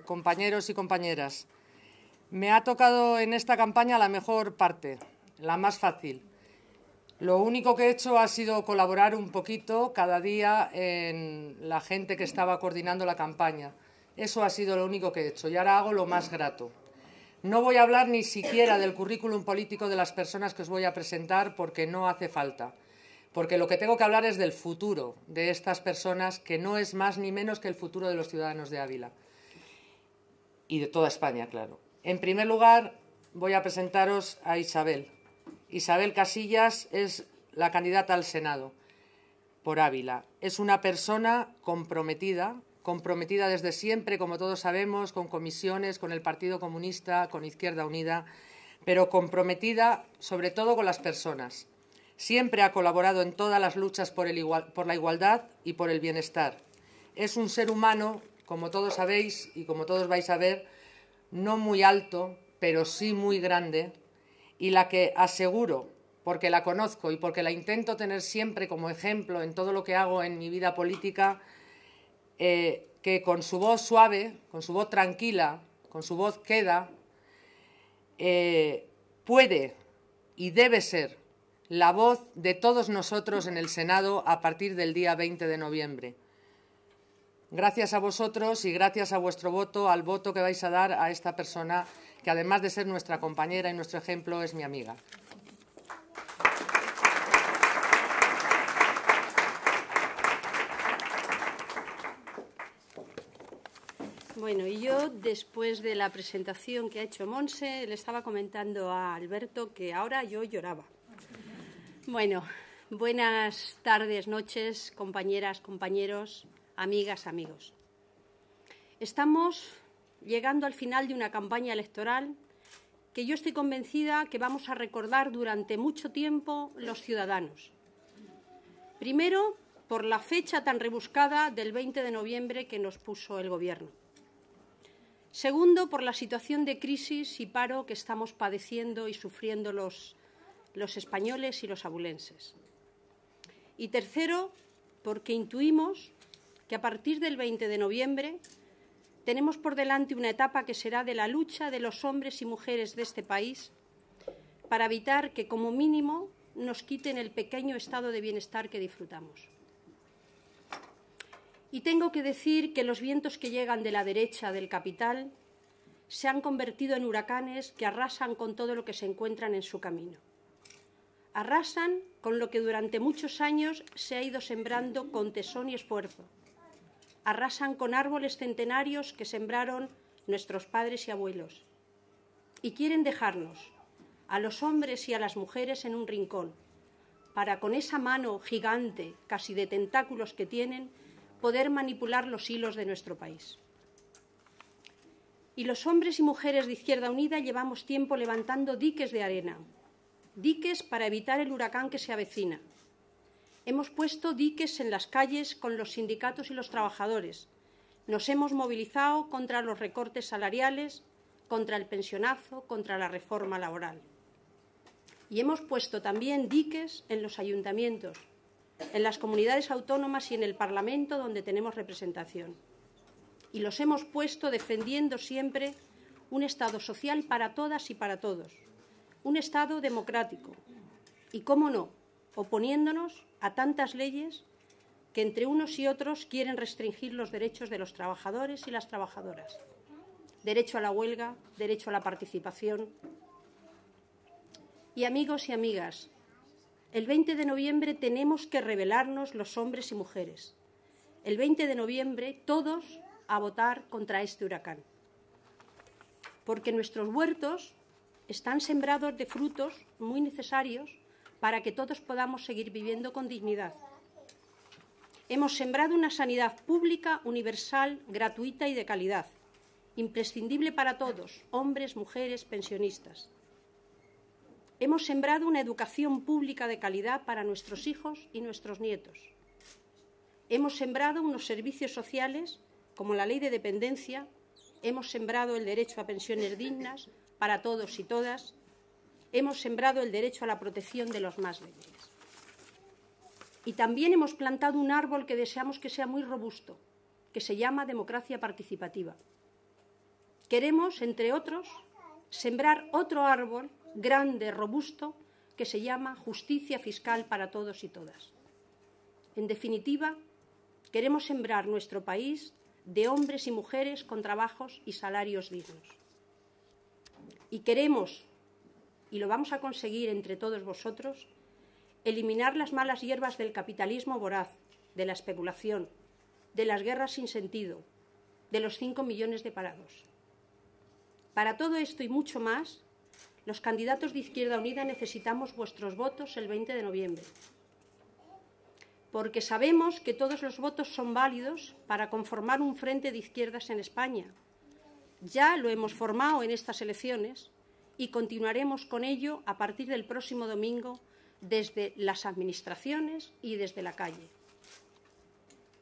compañeros y compañeras. Me ha tocado en esta campaña la mejor parte, la más fácil. Lo único que he hecho ha sido colaborar un poquito cada día en la gente que estaba coordinando la campaña. Eso ha sido lo único que he hecho y ahora hago lo más grato. No voy a hablar ni siquiera del currículum político de las personas que os voy a presentar porque no hace falta. Porque lo que tengo que hablar es del futuro de estas personas, que no es más ni menos que el futuro de los ciudadanos de Ávila. Y de toda España, claro. En primer lugar, voy a presentaros a Isabel. Isabel Casillas es la candidata al Senado por Ávila. Es una persona comprometida desde siempre, como todos sabemos, con comisiones, con el Partido Comunista, con Izquierda Unida, pero comprometida sobre todo con las personas. Siempre ha colaborado en todas las luchas por la igualdad y por el bienestar. Es un ser humano, como todos sabéis y como todos vais a ver, no muy alto, pero sí muy grande, y la que aseguro, porque la conozco y porque la intento tener siempre como ejemplo en todo lo que hago en mi vida política, que con su voz suave, con su voz tranquila, con su voz queda, puede y debe ser la voz de todos nosotros en el Senado a partir del día 20 de noviembre. Gracias a vosotros y gracias a vuestro voto, al voto que vais a dar a esta persona que, además de ser nuestra compañera y nuestro ejemplo, es mi amiga. Bueno, y yo, después de la presentación que ha hecho Monse, le estaba comentando a Alberto que ahora yo lloraba. Bueno, buenas tardes, noches, compañeras, compañeros, amigas, amigos. Estamos llegando al final de una campaña electoral que yo estoy convencida que vamos a recordar durante mucho tiempo los ciudadanos. Primero, por la fecha tan rebuscada del 20 de noviembre que nos puso el Gobierno. Segundo, por la situación de crisis y paro que estamos padeciendo y sufriendo los españoles y los abulenses. Y tercero, porque intuimos que a partir del 20 de noviembre tenemos por delante una etapa que será de la lucha de los hombres y mujeres de este país para evitar que, como mínimo, nos quiten el pequeño estado de bienestar que disfrutamos. Y tengo que decir que los vientos que llegan de la derecha del capital se han convertido en huracanes que arrasan con todo lo que se encuentran en su camino. Arrasan con lo que durante muchos años se ha ido sembrando con tesón y esfuerzo. Arrasan con árboles centenarios que sembraron nuestros padres y abuelos. Y quieren dejarnos, a los hombres y a las mujeres, en un rincón, para con esa mano gigante, casi de tentáculos que tienen, poder manipular los hilos de nuestro país. Y los hombres y mujeres de Izquierda Unida llevamos tiempo levantando diques de arena, diques para evitar el huracán que se avecina. Hemos puesto diques en las calles con los sindicatos y los trabajadores. Nos hemos movilizado contra los recortes salariales, contra el pensionazo, contra la reforma laboral. Y hemos puesto también diques en los ayuntamientos, en las comunidades autónomas y en el Parlamento, donde tenemos representación. Y los hemos puesto defendiendo siempre un Estado social para todas y para todos, un Estado democrático y, cómo no, oponiéndonos a tantas leyes que entre unos y otros quieren restringir los derechos de los trabajadores y las trabajadoras. Derecho a la huelga, derecho a la participación. Y amigos y amigas, el 20 de noviembre tenemos que rebelarnos los hombres y mujeres. El 20 de noviembre todos a votar contra este huracán. Porque nuestros huertos están sembrados de frutos muy necesarios para que todos podamos seguir viviendo con dignidad. Hemos sembrado una sanidad pública, universal, gratuita y de calidad, imprescindible para todos, hombres, mujeres, pensionistas. Hemos sembrado una educación pública de calidad para nuestros hijos y nuestros nietos. Hemos sembrado unos servicios sociales, como la ley de dependencia. Hemos sembrado el derecho a pensiones dignas para todos y todas. Hemos sembrado el derecho a la protección de los más débiles. Y también hemos plantado un árbol que deseamos que sea muy robusto, que se llama democracia participativa. Queremos, entre otros, sembrar otro árbol grande, robusto, que se llama justicia fiscal para todos y todas. En definitiva, queremos sembrar nuestro país de hombres y mujeres con trabajos y salarios dignos. Y queremos, y lo vamos a conseguir entre todos vosotros, eliminar las malas hierbas del capitalismo voraz, de la especulación, de las guerras sin sentido, de los 5 millones de parados. Para todo esto y mucho más, los candidatos de Izquierda Unida necesitamos vuestros votos el 20 de noviembre, porque sabemos que todos los votos son válidos para conformar un frente de izquierdas en España. Ya lo hemos formado en estas elecciones y continuaremos con ello a partir del próximo domingo desde las administraciones y desde la calle.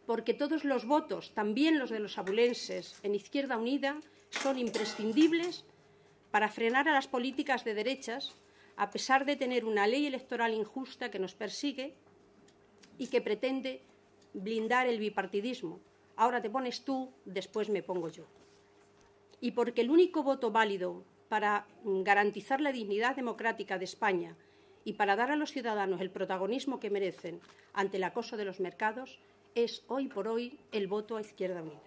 Porque todos los votos, también los de los abulenses en Izquierda Unida, son imprescindibles para frenar a las políticas de derechas, a pesar de tener una ley electoral injusta que nos persigue y que pretende blindar el bipartidismo. Ahora te pones tú, después me pongo yo. Y porque el único voto válido para garantizar la dignidad democrática de España y para dar a los ciudadanos el protagonismo que merecen ante el acoso de los mercados es, hoy por hoy, el voto a Izquierda Unida.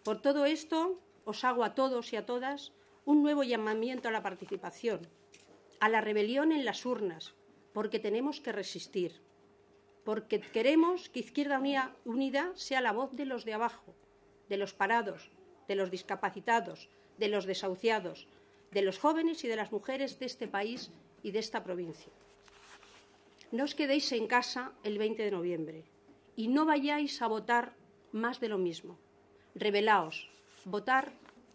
Por todo esto, os hago a todos y a todas un nuevo llamamiento a la participación, a la rebelión en las urnas, porque tenemos que resistir, porque queremos que Izquierda Unida sea la voz de los de abajo, de los parados, de los discapacitados, de los desahuciados, de los jóvenes y de las mujeres de este país y de esta provincia. No os quedéis en casa el 20 de noviembre y no vayáis a votar más de lo mismo. Rebelaos, votar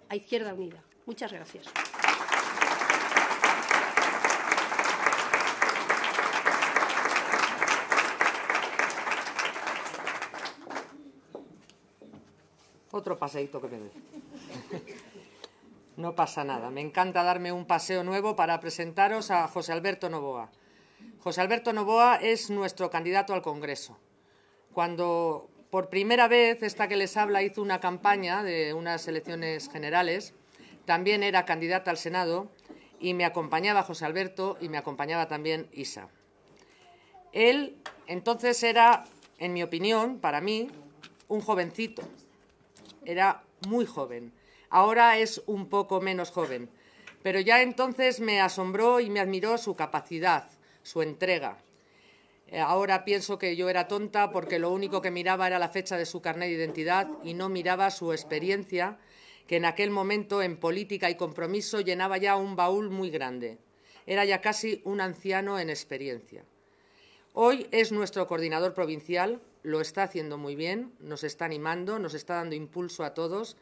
a Izquierda Unida. Muchas gracias. Otro paseíto que me doy. No pasa nada. Me encanta darme un paseo nuevo para presentaros a José Alberto Novoa. José Alberto Novoa es nuestro candidato al Congreso. Cuando por primera vez esta que les habla hizo una campaña de unas elecciones generales, también era candidata al Senado y me acompañaba José Alberto y me acompañaba también Isa. Él entonces era, en mi opinión, para mí, un jovencito. Era muy joven. Ahora es un poco menos joven. Pero ya entonces me asombró y me admiró su capacidad, su entrega. Ahora pienso que yo era tonta porque lo único que miraba era la fecha de su carnet de identidad y no miraba su experiencia, que en aquel momento en política y compromiso llenaba ya un baúl muy grande. Era ya casi un anciano en experiencia. Hoy es nuestro coordinador provincial, lo está haciendo muy bien, nos está animando, nos está dando impulso a todos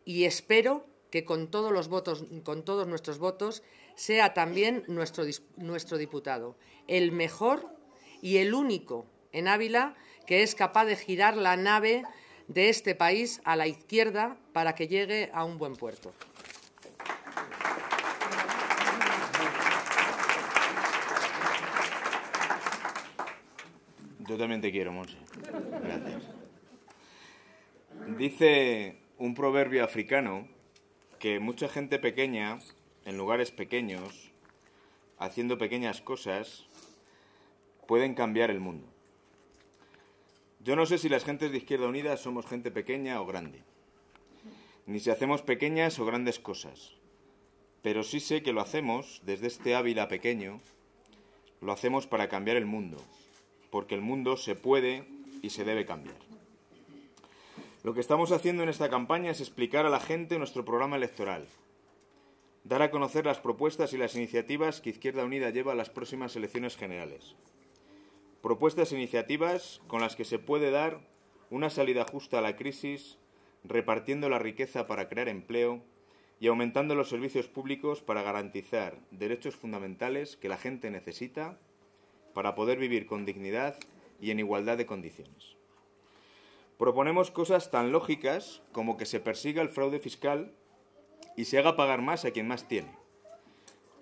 y espero que con todos nuestros votos sea también nuestro diputado, el mejor y el único en Ávila que es capaz de girar la nave de este país a la izquierda para que llegue a un buen puerto. Yo también te quiero, Monse. Gracias. Dice un proverbio africano que mucha gente pequeña, en lugares pequeños, haciendo pequeñas cosas, pueden cambiar el mundo. Yo no sé si las gentes de Izquierda Unida somos gente pequeña o grande, ni si hacemos pequeñas o grandes cosas, pero sí sé que lo hacemos desde este Ávila pequeño, lo hacemos para cambiar el mundo, porque el mundo se puede y se debe cambiar. Lo que estamos haciendo en esta campaña es explicar a la gente nuestro programa electoral, dar a conocer las propuestas y las iniciativas que Izquierda Unida lleva a las próximas elecciones generales. Propuestas e iniciativas con las que se puede dar una salida justa a la crisis, repartiendo la riqueza para crear empleo y aumentando los servicios públicos para garantizar derechos fundamentales que la gente necesita para poder vivir con dignidad y en igualdad de condiciones. Proponemos cosas tan lógicas como que se persiga el fraude fiscal y se haga pagar más a quien más tiene,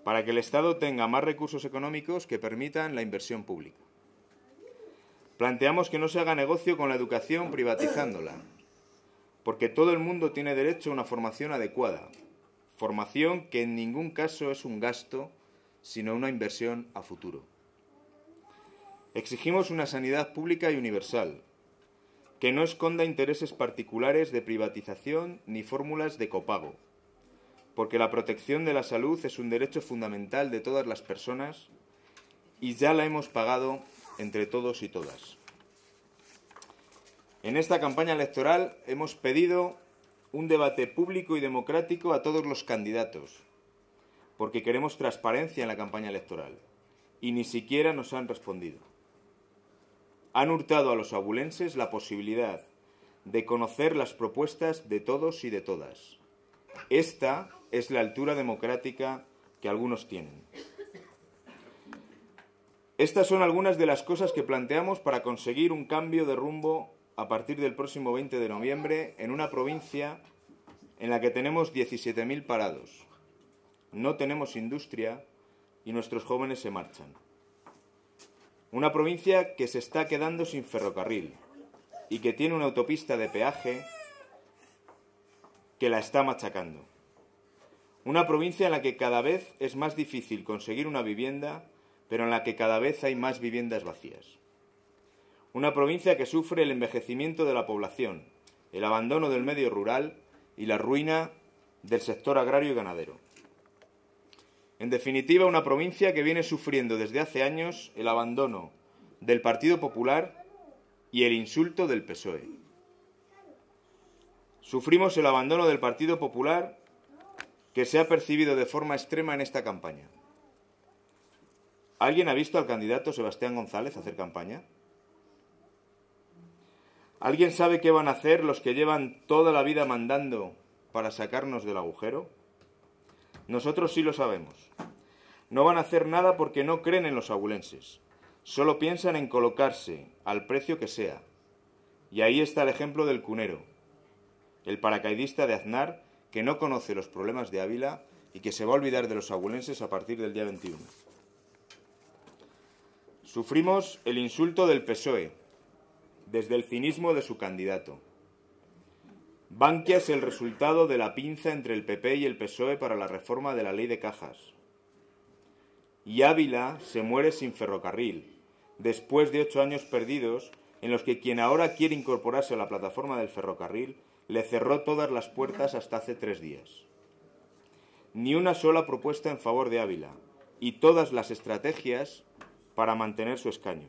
para que el Estado tenga más recursos económicos que permitan la inversión pública. Planteamos que no se haga negocio con la educación privatizándola, porque todo el mundo tiene derecho a una formación adecuada, formación que en ningún caso es un gasto, sino una inversión a futuro. Exigimos una sanidad pública y universal, que no esconda intereses particulares de privatización ni fórmulas de copago, porque la protección de la salud es un derecho fundamental de todas las personas y ya la hemos pagado entre todos y todas. En esta campaña electoral hemos pedido un debate público y democrático a todos los candidatos, porque queremos transparencia en la campaña electoral, y ni siquiera nos han respondido. Han hurtado a los abulenses la posibilidad de conocer las propuestas de todos y de todas. Esta es la altura democrática que algunos tienen. Estas son algunas de las cosas que planteamos para conseguir un cambio de rumbo a partir del próximo 20 de noviembre en una provincia en la que tenemos 17.000 parados. No tenemos industria y nuestros jóvenes se marchan. Una provincia que se está quedando sin ferrocarril y que tiene una autopista de peaje que la está machacando. Una provincia en la que cada vez es más difícil conseguir una vivienda, pero en la que cada vez hay más viviendas vacías. Una provincia que sufre el envejecimiento de la población, el abandono del medio rural y la ruina del sector agrario y ganadero. En definitiva, una provincia que viene sufriendo desde hace años el abandono del Partido Popular y el insulto del PSOE. Sufrimos el abandono del Partido Popular que se ha percibido de forma extrema en esta campaña. ¿Alguien ha visto al candidato Sebastián González hacer campaña? ¿Alguien sabe qué van a hacer los que llevan toda la vida mandando para sacarnos del agujero? Nosotros sí lo sabemos. No van a hacer nada porque no creen en los abulenses. Solo piensan en colocarse al precio que sea. Y ahí está el ejemplo del cunero, el paracaidista de Aznar, que no conoce los problemas de Ávila y que se va a olvidar de los abulenses a partir del día 21. Sufrimos el insulto del PSOE, desde el cinismo de su candidato. Bankia es el resultado de la pinza entre el PP y el PSOE para la reforma de la ley de cajas. Y Ávila se muere sin ferrocarril, después de 8 años perdidos en los que quien ahora quiere incorporarse a la plataforma del ferrocarril le cerró todas las puertas hasta hace 3 días. Ni una sola propuesta en favor de Ávila y todas las estrategias para mantener su escaño.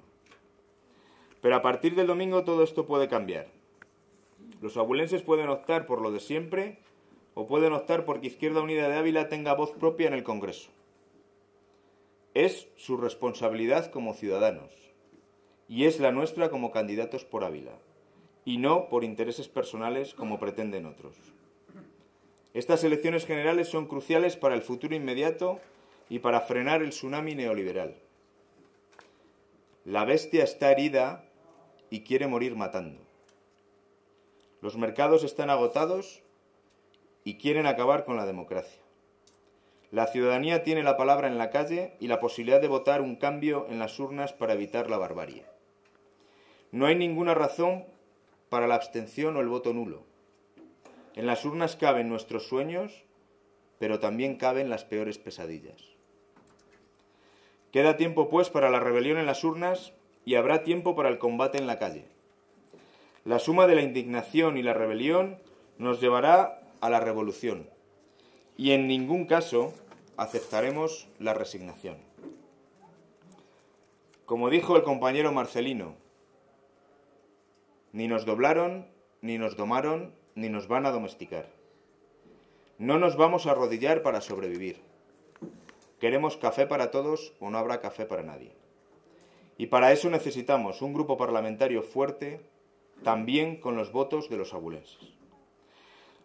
Pero a partir del domingo todo esto puede cambiar. Los abulenses pueden optar por lo de siempre o pueden optar porque Izquierda Unida de Ávila tenga voz propia en el Congreso. Es su responsabilidad como ciudadanos y es la nuestra como candidatos por Ávila y no por intereses personales como pretenden otros. Estas elecciones generales son cruciales para el futuro inmediato y para frenar el tsunami neoliberal. La bestia está herida y quiere morir matando. Los mercados están agotados y quieren acabar con la democracia. La ciudadanía tiene la palabra en la calle y la posibilidad de votar un cambio en las urnas para evitar la barbarie. No hay ninguna razón para la abstención o el voto nulo. En las urnas caben nuestros sueños, pero también caben las peores pesadillas. Queda tiempo, pues, para la rebelión en las urnas y habrá tiempo para el combate en la calle. La suma de la indignación y la rebelión nos llevará a la revolución y en ningún caso aceptaremos la resignación. Como dijo el compañero Marcelino, ni nos doblaron, ni nos domaron, ni nos van a domesticar. No nos vamos a arrodillar para sobrevivir. Queremos café para todos o no habrá café para nadie. Y para eso necesitamos un grupo parlamentario fuerte, también con los votos de los abulenses.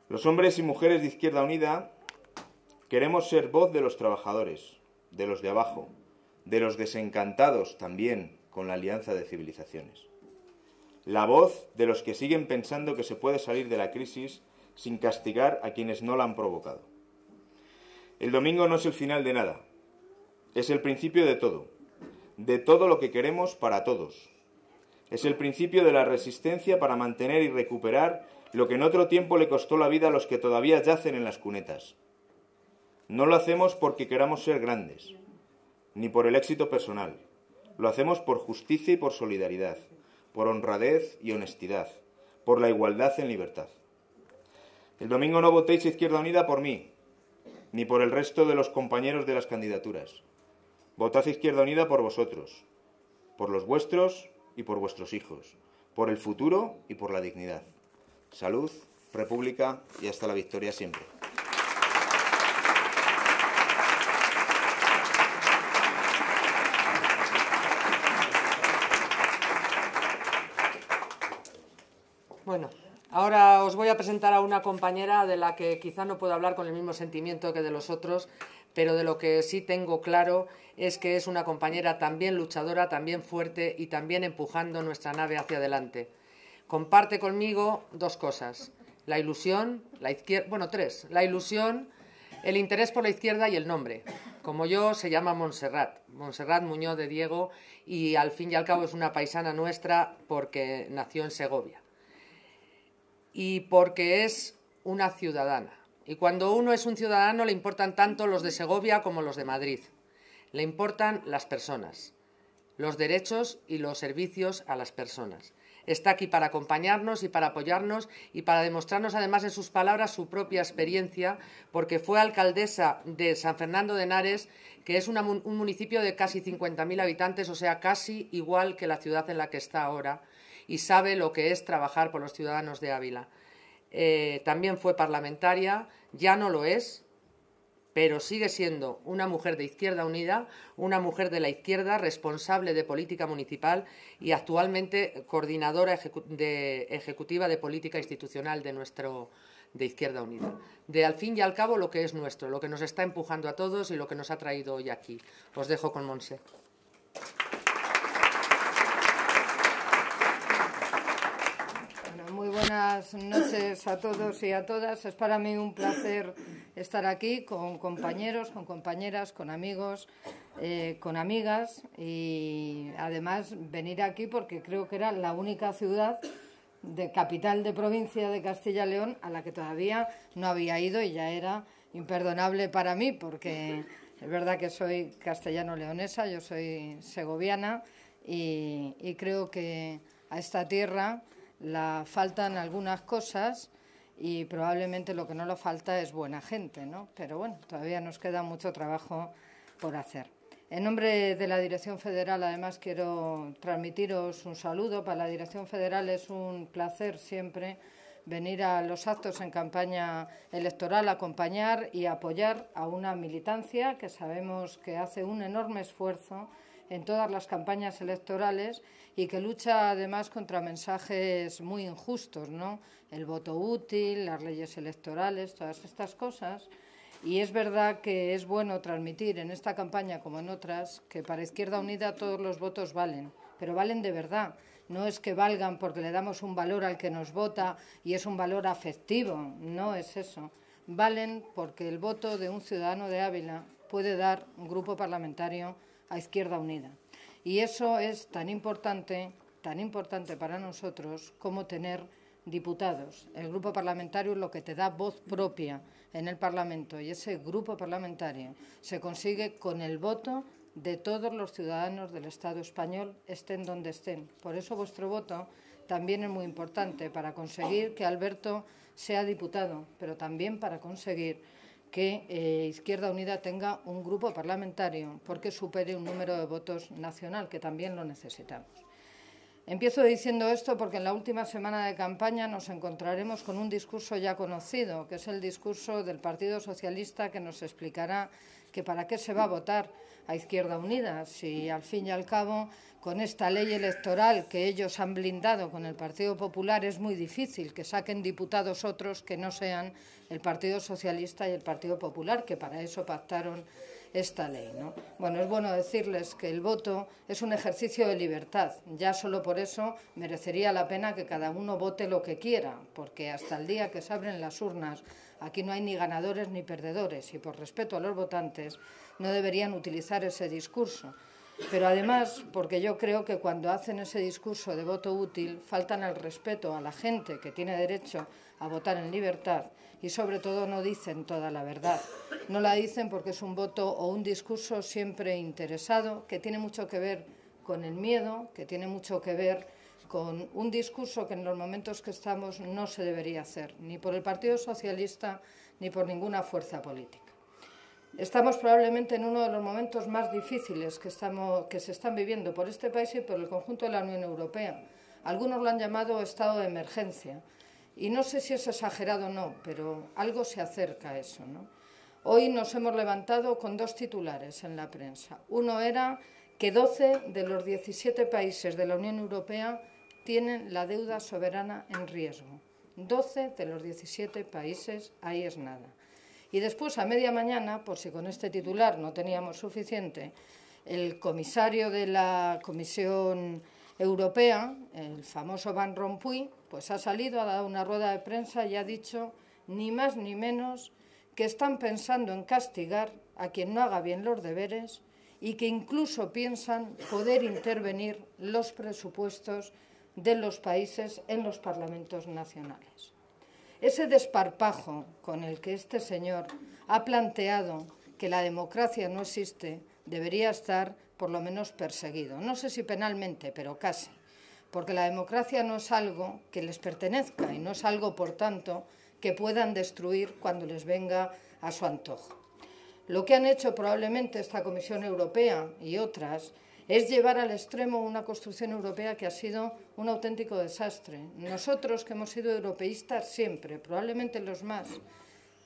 Los hombres y mujeres de Izquierda Unida queremos ser voz de los trabajadores, de los de abajo, de los desencantados también con la alianza de civilizaciones. La voz de los que siguen pensando que se puede salir de la crisis sin castigar a quienes no la han provocado. El domingo no es el final de nada, es el principio de todo lo que queremos para todos. Es el principio de la resistencia para mantener y recuperar lo que en otro tiempo le costó la vida a los que todavía yacen en las cunetas. No lo hacemos porque queramos ser grandes, ni por el éxito personal. Lo hacemos por justicia y por solidaridad, por honradez y honestidad, por la igualdad en libertad. El domingo no votéis Izquierda Unida por mí, ni por el resto de los compañeros de las candidaturas. Votad Izquierda Unida por vosotros, por los vuestros y por vuestros hijos, por el futuro y por la dignidad. Salud, república y hasta la victoria siempre. Bueno, ahora os voy a presentar a una compañera de la que quizá no puedo hablar con el mismo sentimiento que de los otros, pero de lo que sí tengo claro es que es una compañera también luchadora, también fuerte y también empujando nuestra nave hacia adelante. Comparte conmigo dos cosas: la ilusión, tres: la ilusión, el interés por la izquierda y el nombre. Como yo, se llama Montserrat Muñoz de Diego, y al fin y al cabo es una paisana nuestra porque nació en Segovia y porque es una ciudadana. Y cuando uno es un ciudadano le importan tanto los de Segovia como los de Madrid. Le importan las personas, los derechos y los servicios a las personas. Está aquí para acompañarnos y para apoyarnos y para demostrarnos además en sus palabras su propia experiencia, porque fue alcaldesa de San Fernando de Henares, que es un municipio de casi 50.000 habitantes, o sea, casi igual que la ciudad en la que está ahora, y sabe lo que es trabajar por los ciudadanos de Ávila. También fue parlamentaria, ya no lo es, pero sigue siendo una mujer de Izquierda Unida, una mujer de la izquierda, responsable de política municipal y actualmente coordinadora ejecutiva de política institucional de Izquierda Unida. De al fin y al cabo lo que es nuestro, lo que nos está empujando a todos y lo que nos ha traído hoy aquí. Os dejo con Montse. Muy buenas noches a todos y a todas. Es para mí un placer estar aquí con compañeros, con compañeras, con amigos, con amigas, y además venir aquí porque creo que era la única ciudad de capital de provincia de Castilla y León a la que todavía no había ido, y ya era imperdonable para mí porque es verdad que soy castellano-leonesa, yo soy segoviana, y creo que a esta tierra la faltan algunas cosas y probablemente lo que no le falta es buena gente, ¿no? Pero bueno, todavía nos queda mucho trabajo por hacer. En nombre de la Dirección Federal, además, quiero transmitiros un saludo. Para la Dirección Federal es un placer siempre venir a los actos en campaña electoral, acompañar y apoyar a una militancia que sabemos que hace un enorme esfuerzo en todas las campañas electorales y que lucha además contra mensajes muy injustos, ¿no? El voto útil, las leyes electorales, todas estas cosas. Y es verdad que es bueno transmitir en esta campaña como en otras que para Izquierda Unida todos los votos valen, pero valen de verdad. No es que valgan porque le damos un valor al que nos vota y es un valor afectivo, no es eso. Valen porque el voto de un ciudadano de Ávila puede dar un grupo parlamentario a Izquierda Unida. Y eso es tan importante para nosotros como tener diputados. El grupo parlamentario es lo que te da voz propia en el Parlamento, y ese grupo parlamentario se consigue con el voto de todos los ciudadanos del Estado español, estén donde estén. Por eso vuestro voto también es muy importante para conseguir que Alberto sea diputado, pero también para conseguir que Izquierda Unida tenga un grupo parlamentario porque supere un número de votos nacional, que también lo necesitamos. Empiezo diciendo esto porque en la última semana de campaña nos encontraremos con un discurso ya conocido, que es el discurso del Partido Socialista, que nos explicará que para qué se va a votar a Izquierda Unida, si al fin y al cabo con esta ley electoral que ellos han blindado con el Partido Popular es muy difícil que saquen diputados otros que no sean el Partido Socialista y el Partido Popular, que para eso pactaron esta ley, ¿no? Bueno, es bueno decirles que el voto es un ejercicio de libertad. Ya solo por eso merecería la pena que cada uno vote lo que quiera, porque hasta el día que se abren las urnas aquí no hay ni ganadores ni perdedores, y por respeto a los votantes no deberían utilizar ese discurso. pero además porque yo creo que cuando hacen ese discurso de voto útil faltan al respeto a la gente que tiene derecho a votar en libertad y sobre todo no dicen toda la verdad. No la dicen porque es un voto o un discurso siempre interesado, que tiene mucho que ver con el miedo, que tiene mucho que ver con un discurso que en los momentos que estamos no se debería hacer, ni por el Partido Socialista ni por ninguna fuerza política. Estamos probablemente en uno de los momentos más difíciles que se están viviendo por este país y por el conjunto de la Unión Europea. Algunos lo han llamado estado de emergencia. Y no sé si es exagerado o no, pero algo se acerca a eso, ¿no? Hoy nos hemos levantado con dos titulares en la prensa. Uno era que 12 de los 17 países de la Unión Europea tienen la deuda soberana en riesgo. 12 de los 17 países, ahí es nada. Y después, a media mañana, por si con este titular no teníamos suficiente, el comisario de la Comisión Europea, el famoso Van Rompuy, pues ha salido, ha dado una rueda de prensa y ha dicho ni más ni menos que están pensando en castigar a quien no haga bien los deberes y que incluso piensan poder intervenir los presupuestos de los países en los parlamentos nacionales. Ese desparpajo con el que este señor ha planteado que la democracia no existe debería estar por lo menos perseguido. No sé si penalmente, pero casi. Porque la democracia no es algo que les pertenezca y no es algo, por tanto, que puedan destruir cuando les venga a su antojo. Lo que han hecho probablemente esta Comisión Europea y otras es llevar al extremo una construcción europea que ha sido un auténtico desastre. Nosotros, que hemos sido europeístas siempre, probablemente los más,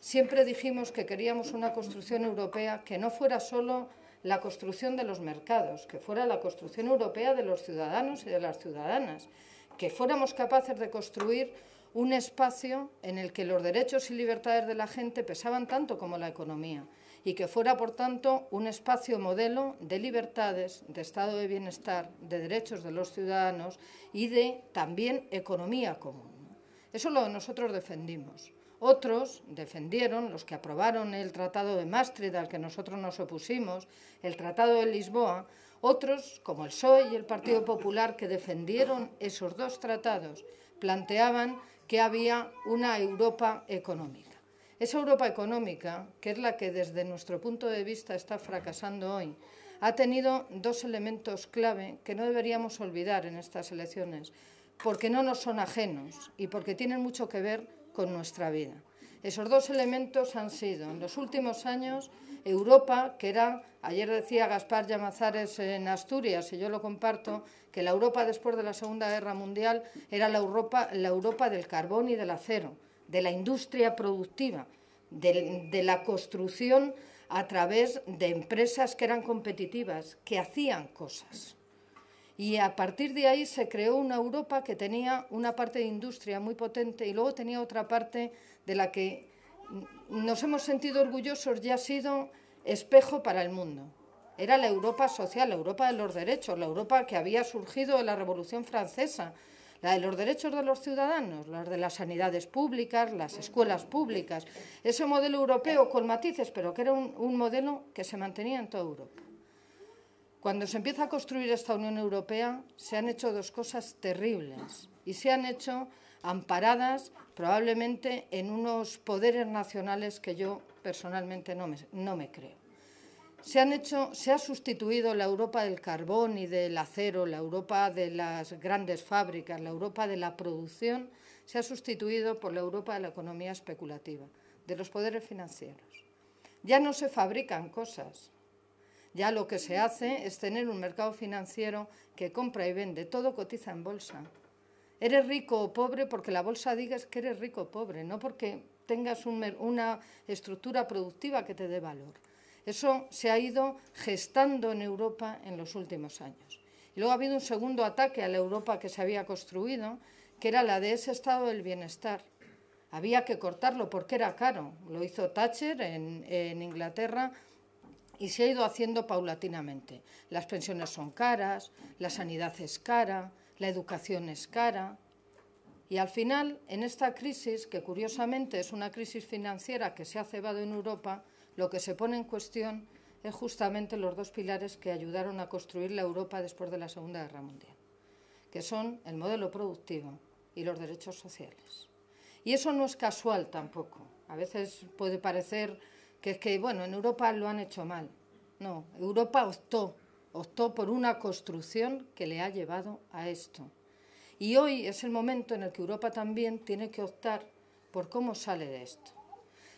siempre dijimos que queríamos una construcción europea que no fuera solo la construcción de los mercados, que fuera la construcción europea de los ciudadanos y de las ciudadanas, que fuéramos capaces de construir un espacio en el que los derechos y libertades de la gente pesaban tanto como la economía y que fuera, por tanto, un espacio modelo de libertades, de estado de bienestar, de derechos de los ciudadanos y de también economía común. Eso lo nosotros defendimos. Otros defendieron, los que aprobaron el Tratado de Maastricht, al que nosotros nos opusimos, el Tratado de Lisboa, otros, como el PSOE y el Partido Popular, que defendieron esos dos tratados, planteaban que había una Europa económica. Esa Europa económica, que es la que desde nuestro punto de vista está fracasando hoy, ha tenido dos elementos clave que no deberíamos olvidar en estas elecciones, porque no nos son ajenos y porque tienen mucho que ver con nuestra vida. Esos dos elementos han sido, en los últimos años, Europa, que era, ayer decía Gaspar Llamazares en Asturias, y yo lo comparto, que la Europa después de la Segunda Guerra Mundial era la Europa del carbón y del acero, de la industria productiva, de la construcción a través de empresas que eran competitivas, que hacían cosas. Y a partir de ahí se creó una Europa que tenía una parte de industria muy potente y luego tenía otra parte de la que nos hemos sentido orgullosos y ha sido espejo para el mundo. Era la Europa social, la Europa de los derechos, la Europa que había surgido de la Revolución Francesa, la de los derechos de los ciudadanos, la de las sanidades públicas, las escuelas públicas. Ese modelo europeo con matices, pero que era un modelo que se mantenía en toda Europa. Cuando se empieza a construir esta Unión Europea, se han hecho dos cosas terribles y se han hecho amparadas probablemente en unos poderes nacionales que yo personalmente no me creo. Se ha sustituido la Europa del carbón y del acero, la Europa de las grandes fábricas, la Europa de la producción, se ha sustituido por la Europa de la economía especulativa, de los poderes financieros. Ya no se fabrican cosas. Ya lo que se hace es tener un mercado financiero que compra y vende, todo cotiza en bolsa. Eres rico o pobre porque la bolsa diga que eres rico o pobre, no porque tengas una estructura productiva que te dé valor. Eso se ha ido gestando en Europa en los últimos años. Y luego ha habido un segundo ataque a la Europa que se había construido, que era la de ese estado del bienestar. Había que cortarlo porque era caro. Lo hizo Thatcher en Inglaterra y se ha ido haciendo paulatinamente. Las pensiones son caras, la sanidad es cara, la educación es cara. Y al final, en esta crisis, que curiosamente es una crisis financiera que se ha cebado en Europa, lo que se pone en cuestión es justamente los dos pilares que ayudaron a construir la Europa después de la Segunda Guerra Mundial, que son el modelo productivo y los derechos sociales. Y eso no es casual tampoco. A veces puede parecer que bueno, en Europa lo han hecho mal. No, Europa optó por una construcción que le ha llevado a esto. Y hoy es el momento en el que Europa también tiene que optar por cómo sale de esto.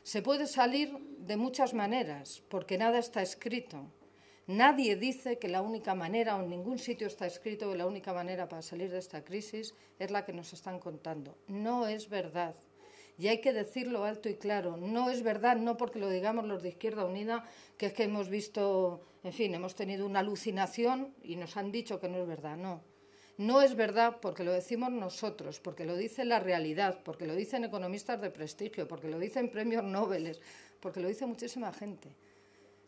Se puede salir de muchas maneras, porque nada está escrito. Nadie dice que la única manera, o en ningún sitio está escrito que la única manera para salir de esta crisis es la que nos están contando. No es verdad. Y hay que decirlo alto y claro. No es verdad, no porque lo digamos los de Izquierda Unida, que es que hemos visto, en fin, hemos tenido una alucinación y nos han dicho que no es verdad. No. No es verdad porque lo decimos nosotros, porque lo dice la realidad, porque lo dicen economistas de prestigio, porque lo dicen premios Nobel, porque lo dice muchísima gente.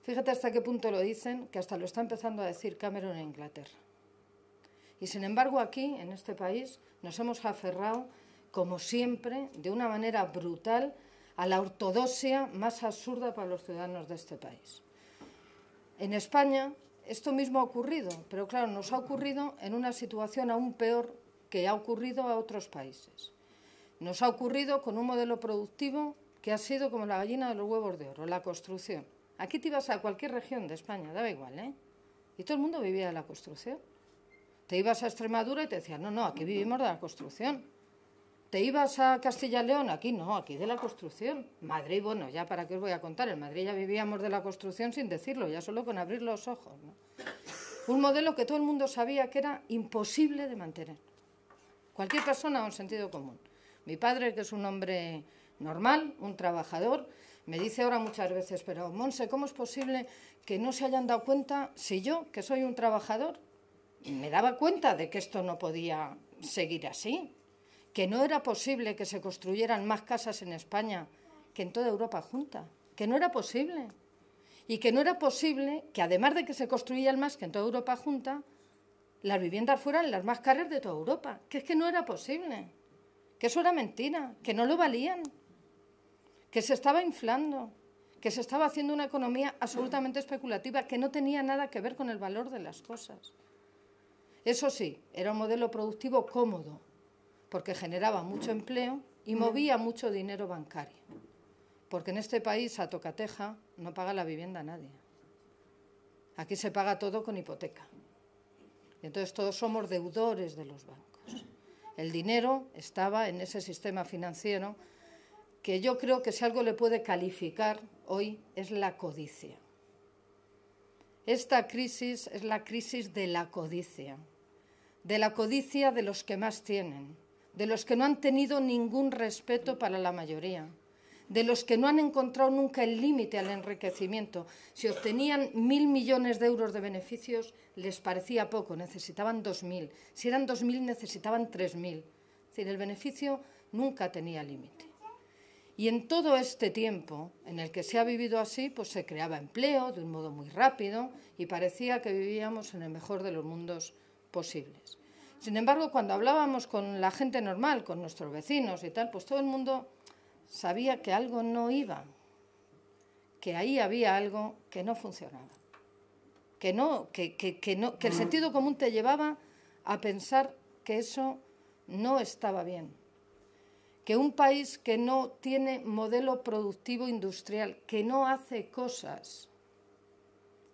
Fíjate hasta qué punto lo dicen, que hasta lo está empezando a decir Cameron en Inglaterra. Y sin embargo aquí, en este país, nos hemos aferrado, como siempre, de una manera brutal, a la ortodoxia más absurda para los ciudadanos de este país. En España esto mismo ha ocurrido, pero claro, nos ha ocurrido en una situación aún peor que ha ocurrido a otros países. Nos ha ocurrido con un modelo productivo que ha sido como la gallina de los huevos de oro, la construcción. Aquí te ibas a cualquier región de España, daba igual, ¿eh? Y todo el mundo vivía de la construcción. Te ibas a Extremadura y te decían, no, aquí vivimos de la construcción. Te ibas a Castilla y León, aquí no, aquí de la construcción. Madrid, bueno, ya para qué os voy a contar, en Madrid ya vivíamos de la construcción sin decirlo, ya solo con abrir los ojos, ¿no? Un modelo que todo el mundo sabía que era imposible de mantener. Cualquier persona con sentido común. Mi padre, que es un hombre normal, un trabajador, me dice ahora muchas veces, pero Monse, ¿cómo es posible que no se hayan dado cuenta si yo, que soy un trabajador, me daba cuenta de que esto no podía seguir así? Que no era posible que se construyeran más casas en España que en toda Europa junta, que no era posible. Y que no era posible que, además de que se construyeran más que en toda Europa junta, las viviendas fueran las más caras de toda Europa. Que es que no era posible, que eso era mentira, que no lo valían, que se estaba inflando, que se estaba haciendo una economía absolutamente especulativa, que no tenía nada que ver con el valor de las cosas. Eso sí, era un modelo productivo cómodo, porque generaba mucho empleo y movía mucho dinero bancario. Porque en este país, a tocateja, no paga la vivienda a nadie. Aquí se paga todo con hipoteca. Y entonces todos somos deudores de los bancos. El dinero estaba en ese sistema financiero que yo creo que si algo le puede calificar hoy es la codicia. Esta crisis es la crisis de la codicia de los que más tienen, de los que no han tenido ningún respeto para la mayoría, de los que no han encontrado nunca el límite al enriquecimiento. Si obtenían 1.000 millones de euros de beneficios, les parecía poco, necesitaban 2.000. Si eran 2.000, necesitaban 3.000. Es decir, el beneficio nunca tenía límite. Y en todo este tiempo en el que se ha vivido así, pues se creaba empleo de un modo muy rápido y parecía que vivíamos en el mejor de los mundos posibles. Sin embargo, cuando hablábamos con la gente normal, con nuestros vecinos y tal, pues todo el mundo sabía que algo no iba, que ahí había algo que no funcionaba, que el sentido común te llevaba a pensar que eso no estaba bien, que un país que no tiene modelo productivo industrial, que no hace cosas,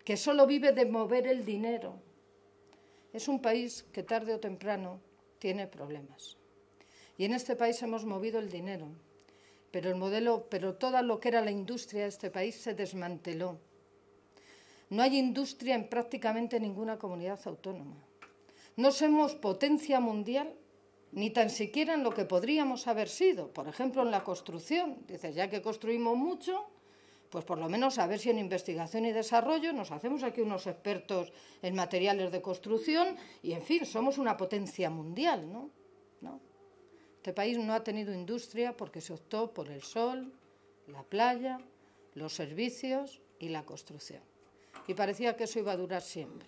que solo vive de mover el dinero, es un país que tarde o temprano tiene problemas. Y en este país hemos movido el dinero, pero todo lo que era la industria de este país se desmanteló. No hay industria en prácticamente ninguna comunidad autónoma. No somos potencia mundial, ni tan siquiera en lo que podríamos haber sido. Por ejemplo, en la construcción. Dices, ya que construimos mucho, pues por lo menos a ver si en investigación y desarrollo nos hacemos aquí unos expertos en materiales de construcción y, en fin, somos una potencia mundial, ¿no? No. Este país no ha tenido industria porque se optó por el sol, la playa, los servicios y la construcción. Y parecía que eso iba a durar siempre.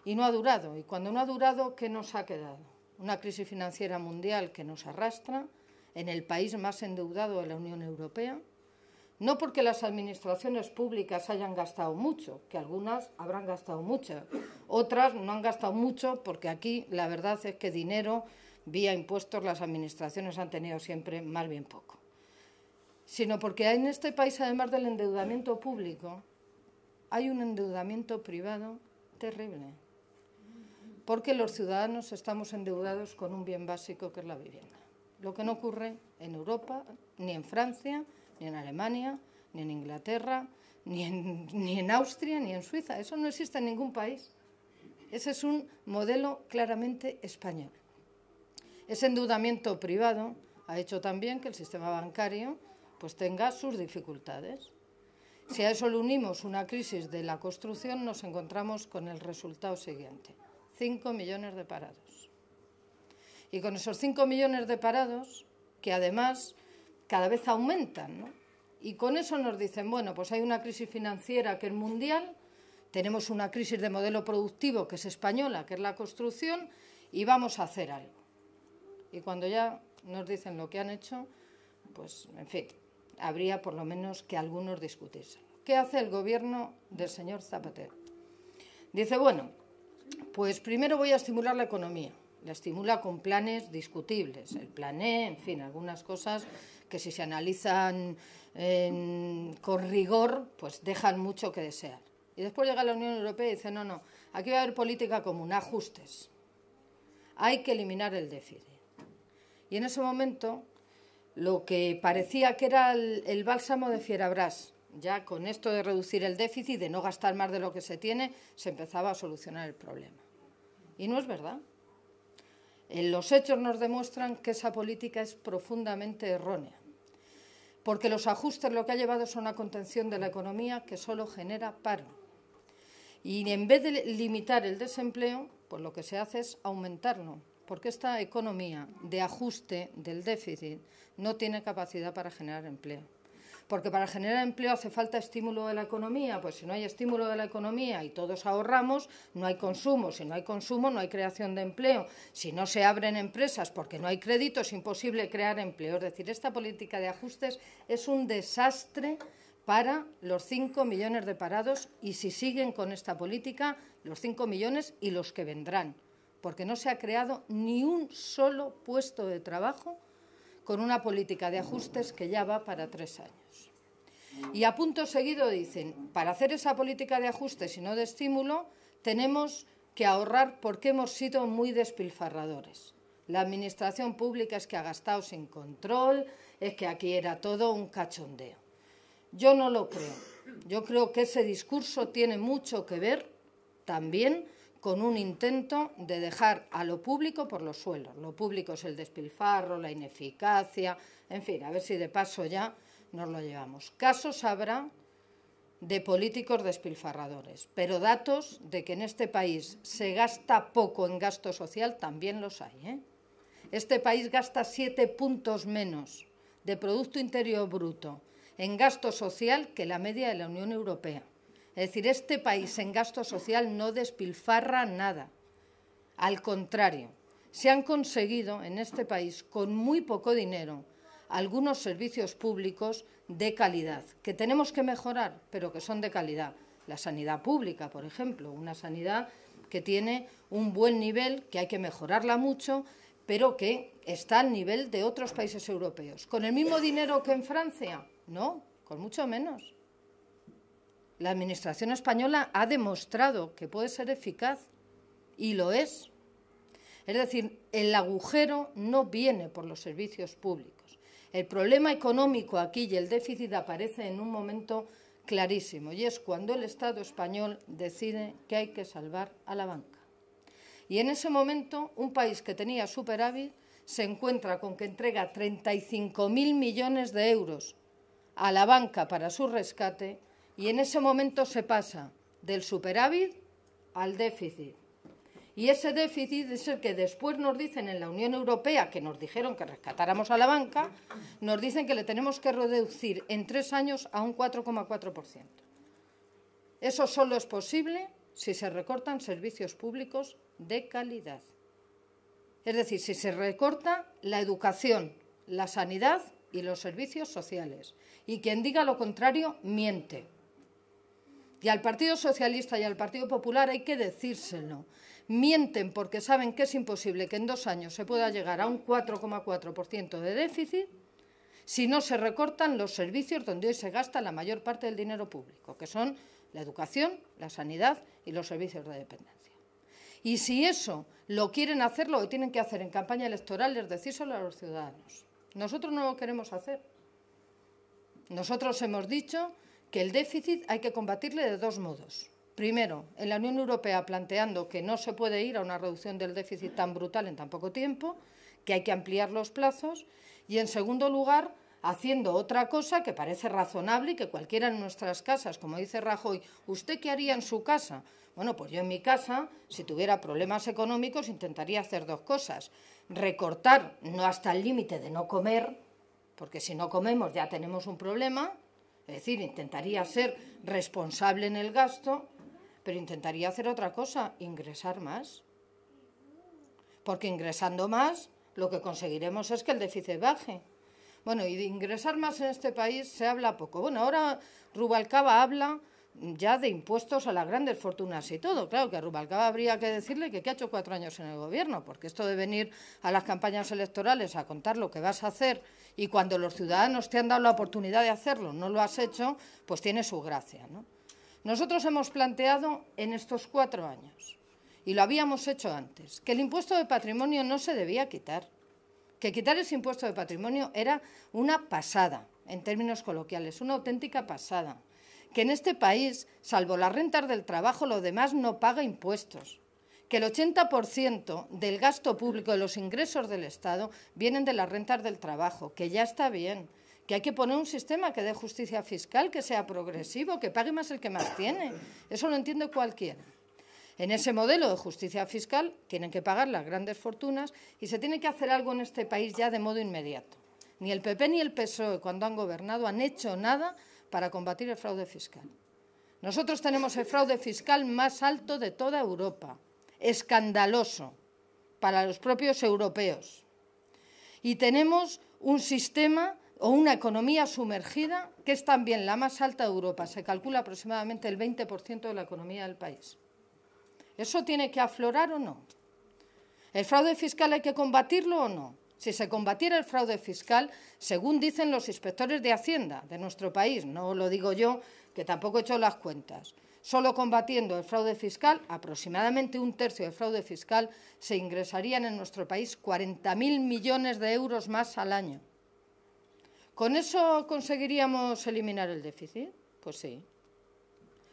Y no ha durado. Y cuando no ha durado, ¿qué nos ha quedado? Una crisis financiera mundial que nos arrastra en el país más endeudado de la Unión Europea. No porque las administraciones públicas hayan gastado mucho, que algunas habrán gastado mucho, otras no han gastado mucho porque aquí la verdad es que dinero vía impuestos las administraciones han tenido siempre más bien poco, sino porque en este país, además del endeudamiento público, hay un endeudamiento privado terrible, porque los ciudadanos estamos endeudados con un bien básico que es la vivienda, lo que no ocurre en Europa, ni en Francia, ni en Alemania, ni en Inglaterra, ni en Austria, ni en Suiza. Eso no existe en ningún país. Ese es un modelo claramente español. Ese endeudamiento privado ha hecho también que el sistema bancario pues tenga sus dificultades. Si a eso le unimos una crisis de la construcción, nos encontramos con el resultado siguiente: 5 millones de parados. Y con esos 5 millones de parados, que además cada vez aumentan, ¿no? Y con eso nos dicen, bueno, pues hay una crisis financiera que es mundial, tenemos una crisis de modelo productivo que es española, que es la construcción, y vamos a hacer algo. Y cuando ya nos dicen lo que han hecho, pues, en fin, habría por lo menos que algunos discutiesen. ¿Qué hace el gobierno del señor Zapatero? Dice, bueno, pues primero voy a estimular la economía. La estimula con planes discutibles, el plan E, en fin, algunas cosas que si se analizan con rigor, pues dejan mucho que desear. Y después llega la Unión Europea y dice, no, aquí va a haber política común, ajustes. Hay que eliminar el déficit. Y en ese momento, lo que parecía que era el bálsamo de Fierabras, ya con esto de reducir el déficit, de no gastar más de lo que se tiene, se empezaba a solucionar el problema. Y no es verdad. Los hechos nos demuestran que esa política es profundamente errónea, porque los ajustes lo que ha llevado es una contención de la economía que solo genera paro. Y en vez de limitar el desempleo, pues lo que se hace es aumentarlo, porque esta economía de ajuste del déficit no tiene capacidad para generar empleo. Porque para generar empleo hace falta estímulo de la economía, pues si no hay estímulo de la economía y todos ahorramos, no hay consumo, si no hay consumo no hay creación de empleo, si no se abren empresas porque no hay crédito es imposible crear empleo. Es decir, esta política de ajustes es un desastre para los 5 millones de parados y si siguen con esta política, los 5 millones y los que vendrán, porque no se ha creado ni un solo puesto de trabajo con una política de ajustes que ya va para 3 años. Y a punto seguido dicen, para hacer esa política de ajustes y no de estímulo, tenemos que ahorrar porque hemos sido muy despilfarradores. La administración pública es que ha gastado sin control, es que aquí era todo un cachondeo. Yo no lo creo. Yo creo que ese discurso tiene mucho que ver también con un intento de dejar a lo público por los suelos. Lo público es el despilfarro, la ineficacia, en fin, a ver si de paso ya nos lo llevamos. Casos habrá de políticos despilfarradores, pero datos de que en este país se gasta poco en gasto social también los hay, ¿eh? Este país gasta 7 puntos menos de Producto Interior Bruto en gasto social que la media de la Unión Europea. Es decir, este país en gasto social no despilfarra nada. Al contrario, se han conseguido en este país, con muy poco dinero, algunos servicios públicos de calidad, que tenemos que mejorar, pero que son de calidad. La sanidad pública, por ejemplo, una sanidad que tiene un buen nivel, que hay que mejorarla mucho, pero que está al nivel de otros países europeos. ¿Con el mismo dinero que en Francia? No, con mucho menos. La Administración española ha demostrado que puede ser eficaz y lo es. Es decir, el agujero no viene por los servicios públicos. El problema económico aquí y el déficit aparece en un momento clarísimo y es cuando el Estado español decide que hay que salvar a la banca. Y en ese momento un país que tenía superávit se encuentra con que entrega 35.000 millones de euros a la banca para su rescate y en ese momento se pasa del superávit al déficit. Y ese déficit es el que después nos dicen en la Unión Europea, que nos dijeron que rescatáramos a la banca, nos dicen que le tenemos que reducir en 3 años a un 4,4%. Eso solo es posible si se recortan servicios públicos de calidad. Es decir, si se recorta la educación, la sanidad y los servicios sociales. Y quien diga lo contrario, miente. Y al Partido Socialista y al Partido Popular hay que decírselo. Mienten porque saben que es imposible que en 2 años se pueda llegar a un 4,4% de déficit si no se recortan los servicios donde hoy se gasta la mayor parte del dinero público, que son la educación, la sanidad y los servicios de dependencia. Y si eso lo quieren hacer, lo que tienen que hacer en campaña electoral es decírselo a los ciudadanos. Nosotros no lo queremos hacer. Nosotros hemos dicho que el déficit hay que combatirle de 2 modos. Primero, en la Unión Europea planteando que no se puede ir a una reducción del déficit tan brutal en tan poco tiempo, que hay que ampliar los plazos. Y, en segundo lugar, haciendo otra cosa que parece razonable y que cualquiera en nuestras casas, como dice Rajoy, ¿usted qué haría en su casa? Bueno, pues yo en mi casa, si tuviera problemas económicos, intentaría hacer 2 cosas. Recortar, no hasta el límite de no comer, porque si no comemos ya tenemos un problema. Es decir, intentaría ser responsable en el gasto, pero intentaría hacer otra cosa, ingresar más. Porque ingresando más, lo que conseguiremos es que el déficit baje. Bueno, y de ingresar más en este país se habla poco. Bueno, ahora Rubalcaba habla ya de impuestos a las grandes fortunas y todo. Claro que a Rubalcaba habría que decirle que ha hecho 4 años en el gobierno, porque esto de venir a las campañas electorales a contar lo que vas a hacer y cuando los ciudadanos te han dado la oportunidad de hacerlo no lo has hecho, pues tiene su gracia, ¿no? Nosotros hemos planteado en estos 4 años, y lo habíamos hecho antes, que el impuesto de patrimonio no se debía quitar, que quitar ese impuesto de patrimonio era una pasada, en términos coloquiales, una auténtica pasada, que en este país, salvo las rentas del trabajo, lo demás no paga impuestos, que el 80% del gasto público, de los ingresos del Estado, vienen de las rentas del trabajo, que ya está bien, que hay que poner un sistema que dé justicia fiscal, que sea progresivo, que pague más el que más tiene. Eso lo entiende cualquiera. En ese modelo de justicia fiscal tienen que pagar las grandes fortunas y se tiene que hacer algo en este país ya de modo inmediato. Ni el PP ni el PSOE, cuando han gobernado, han hecho nada para combatir el fraude fiscal. Nosotros tenemos el fraude fiscal más alto de toda Europa, escandaloso para los propios europeos. Y tenemos un sistema o una economía sumergida que es también la más alta de Europa. Se calcula aproximadamente el 20% de la economía del país. ¿Eso tiene que aflorar o no? ¿El fraude fiscal hay que combatirlo o no? Si se combatiera el fraude fiscal, según dicen los inspectores de Hacienda de nuestro país, no lo digo yo, que tampoco he hecho las cuentas, solo combatiendo el fraude fiscal, aproximadamente 1/3 del fraude fiscal, se ingresarían en nuestro país 40.000 millones de euros más al año. ¿Con eso conseguiríamos eliminar el déficit? Pues sí.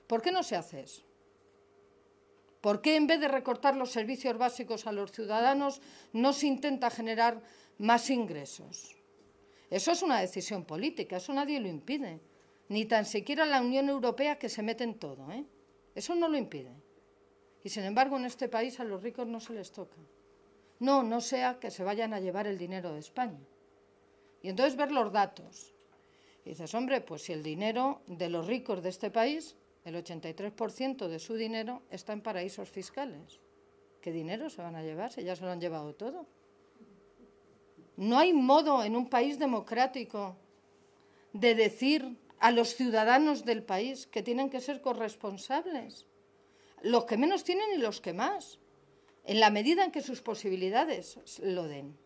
¿Por qué no se hace eso? ¿Por qué en vez de recortar los servicios básicos a los ciudadanos no se intenta generar más ingresos? Eso es una decisión política, eso nadie lo impide. Ni tan siquiera la Unión Europea, que se mete en todo, ¿eh? Eso no lo impide. Y sin embargo en este país a los ricos no se les toca. No sea que se vayan a llevar el dinero de España. Y entonces ver los datos. Y dices, hombre, pues si el dinero de los ricos de este país, el 83% de su dinero está en paraísos fiscales. ¿Qué dinero se van a llevar si ya se lo han llevado todo? No hay modo en un país democrático de decir a los ciudadanos del país que tienen que ser corresponsables, los que menos tienen y los que más, en la medida en que sus posibilidades lo den.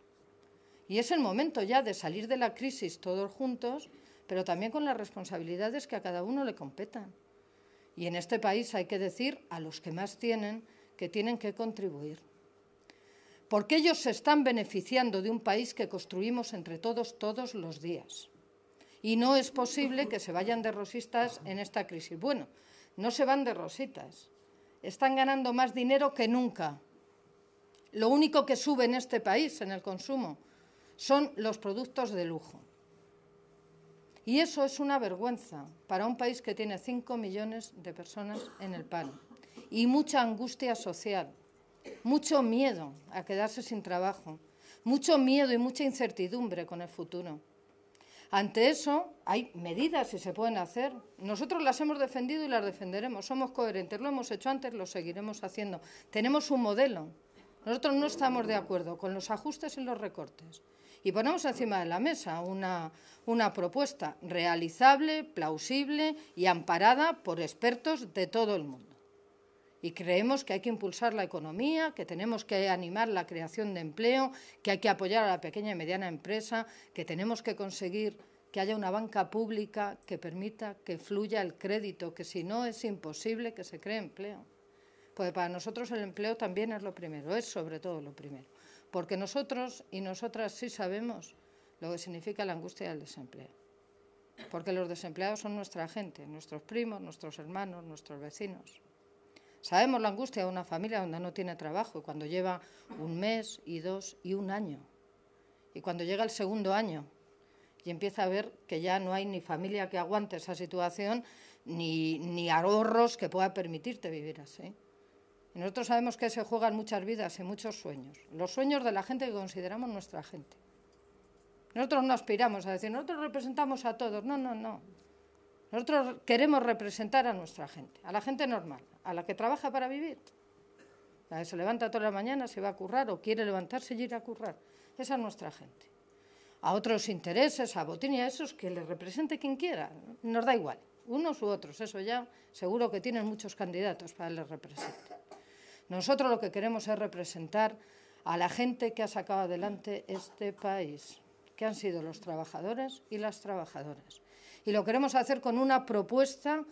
Y es el momento ya de salir de la crisis todos juntos, pero también con las responsabilidades que a cada uno le competan. Y en este país hay que decir a los que más tienen que tienen que contribuir. Porque ellos se están beneficiando de un país que construimos entre todos los días. Y no es posible que se vayan de rosistas en esta crisis. Bueno, no se van de rositas. Están ganando más dinero que nunca. Lo único que sube en este país, en el consumo, son los productos de lujo. Y eso es una vergüenza para un país que tiene 5 millones de personas en el paro y mucha angustia social, mucho miedo a quedarse sin trabajo, mucho miedo y mucha incertidumbre con el futuro. Ante eso hay medidas y se pueden hacer. Nosotros las hemos defendido y las defenderemos. Somos coherentes, lo hemos hecho antes, lo seguiremos haciendo. Tenemos un modelo. Nosotros no estamos de acuerdo con los ajustes y los recortes. Y ponemos encima de la mesa una propuesta realizable, plausible y amparada por expertos de todo el mundo. Y creemos que hay que impulsar la economía, que tenemos que animar la creación de empleo, que hay que apoyar a la pequeña y mediana empresa, que tenemos que conseguir que haya una banca pública que permita que fluya el crédito, que si no es imposible que se cree empleo. Porque para nosotros el empleo también es lo primero, es sobre todo lo primero. Porque nosotros y nosotras sí sabemos lo que significa la angustia del desempleo. Porque los desempleados son nuestra gente, nuestros primos, nuestros hermanos, nuestros vecinos. Sabemos la angustia de una familia donde no tiene trabajo y cuando lleva 1 mes y 2 y 1 año. Y cuando llega el segundo año y empieza a ver que ya no hay ni familia que aguante esa situación ni ahorros que pueda permitirte vivir así. Y nosotros sabemos que se juegan muchas vidas y muchos sueños. Los sueños de la gente que consideramos nuestra gente. Nosotros no aspiramos a decir, nosotros representamos a todos. No, no, no. Nosotros queremos representar a nuestra gente, a la gente normal, a la que trabaja para vivir, la que se levanta toda la mañana, se va a currar o quiere levantarse y ir a currar. Esa es nuestra gente. A otros intereses, a botín y a esos que les represente quien quiera, nos da igual, unos u otros, eso ya seguro que tienen muchos candidatos para que les represente. Nosotros lo que queremos es representar a la gente que ha sacado adelante este país, que han sido los trabajadores y las trabajadoras. Y lo queremos hacer con una propuesta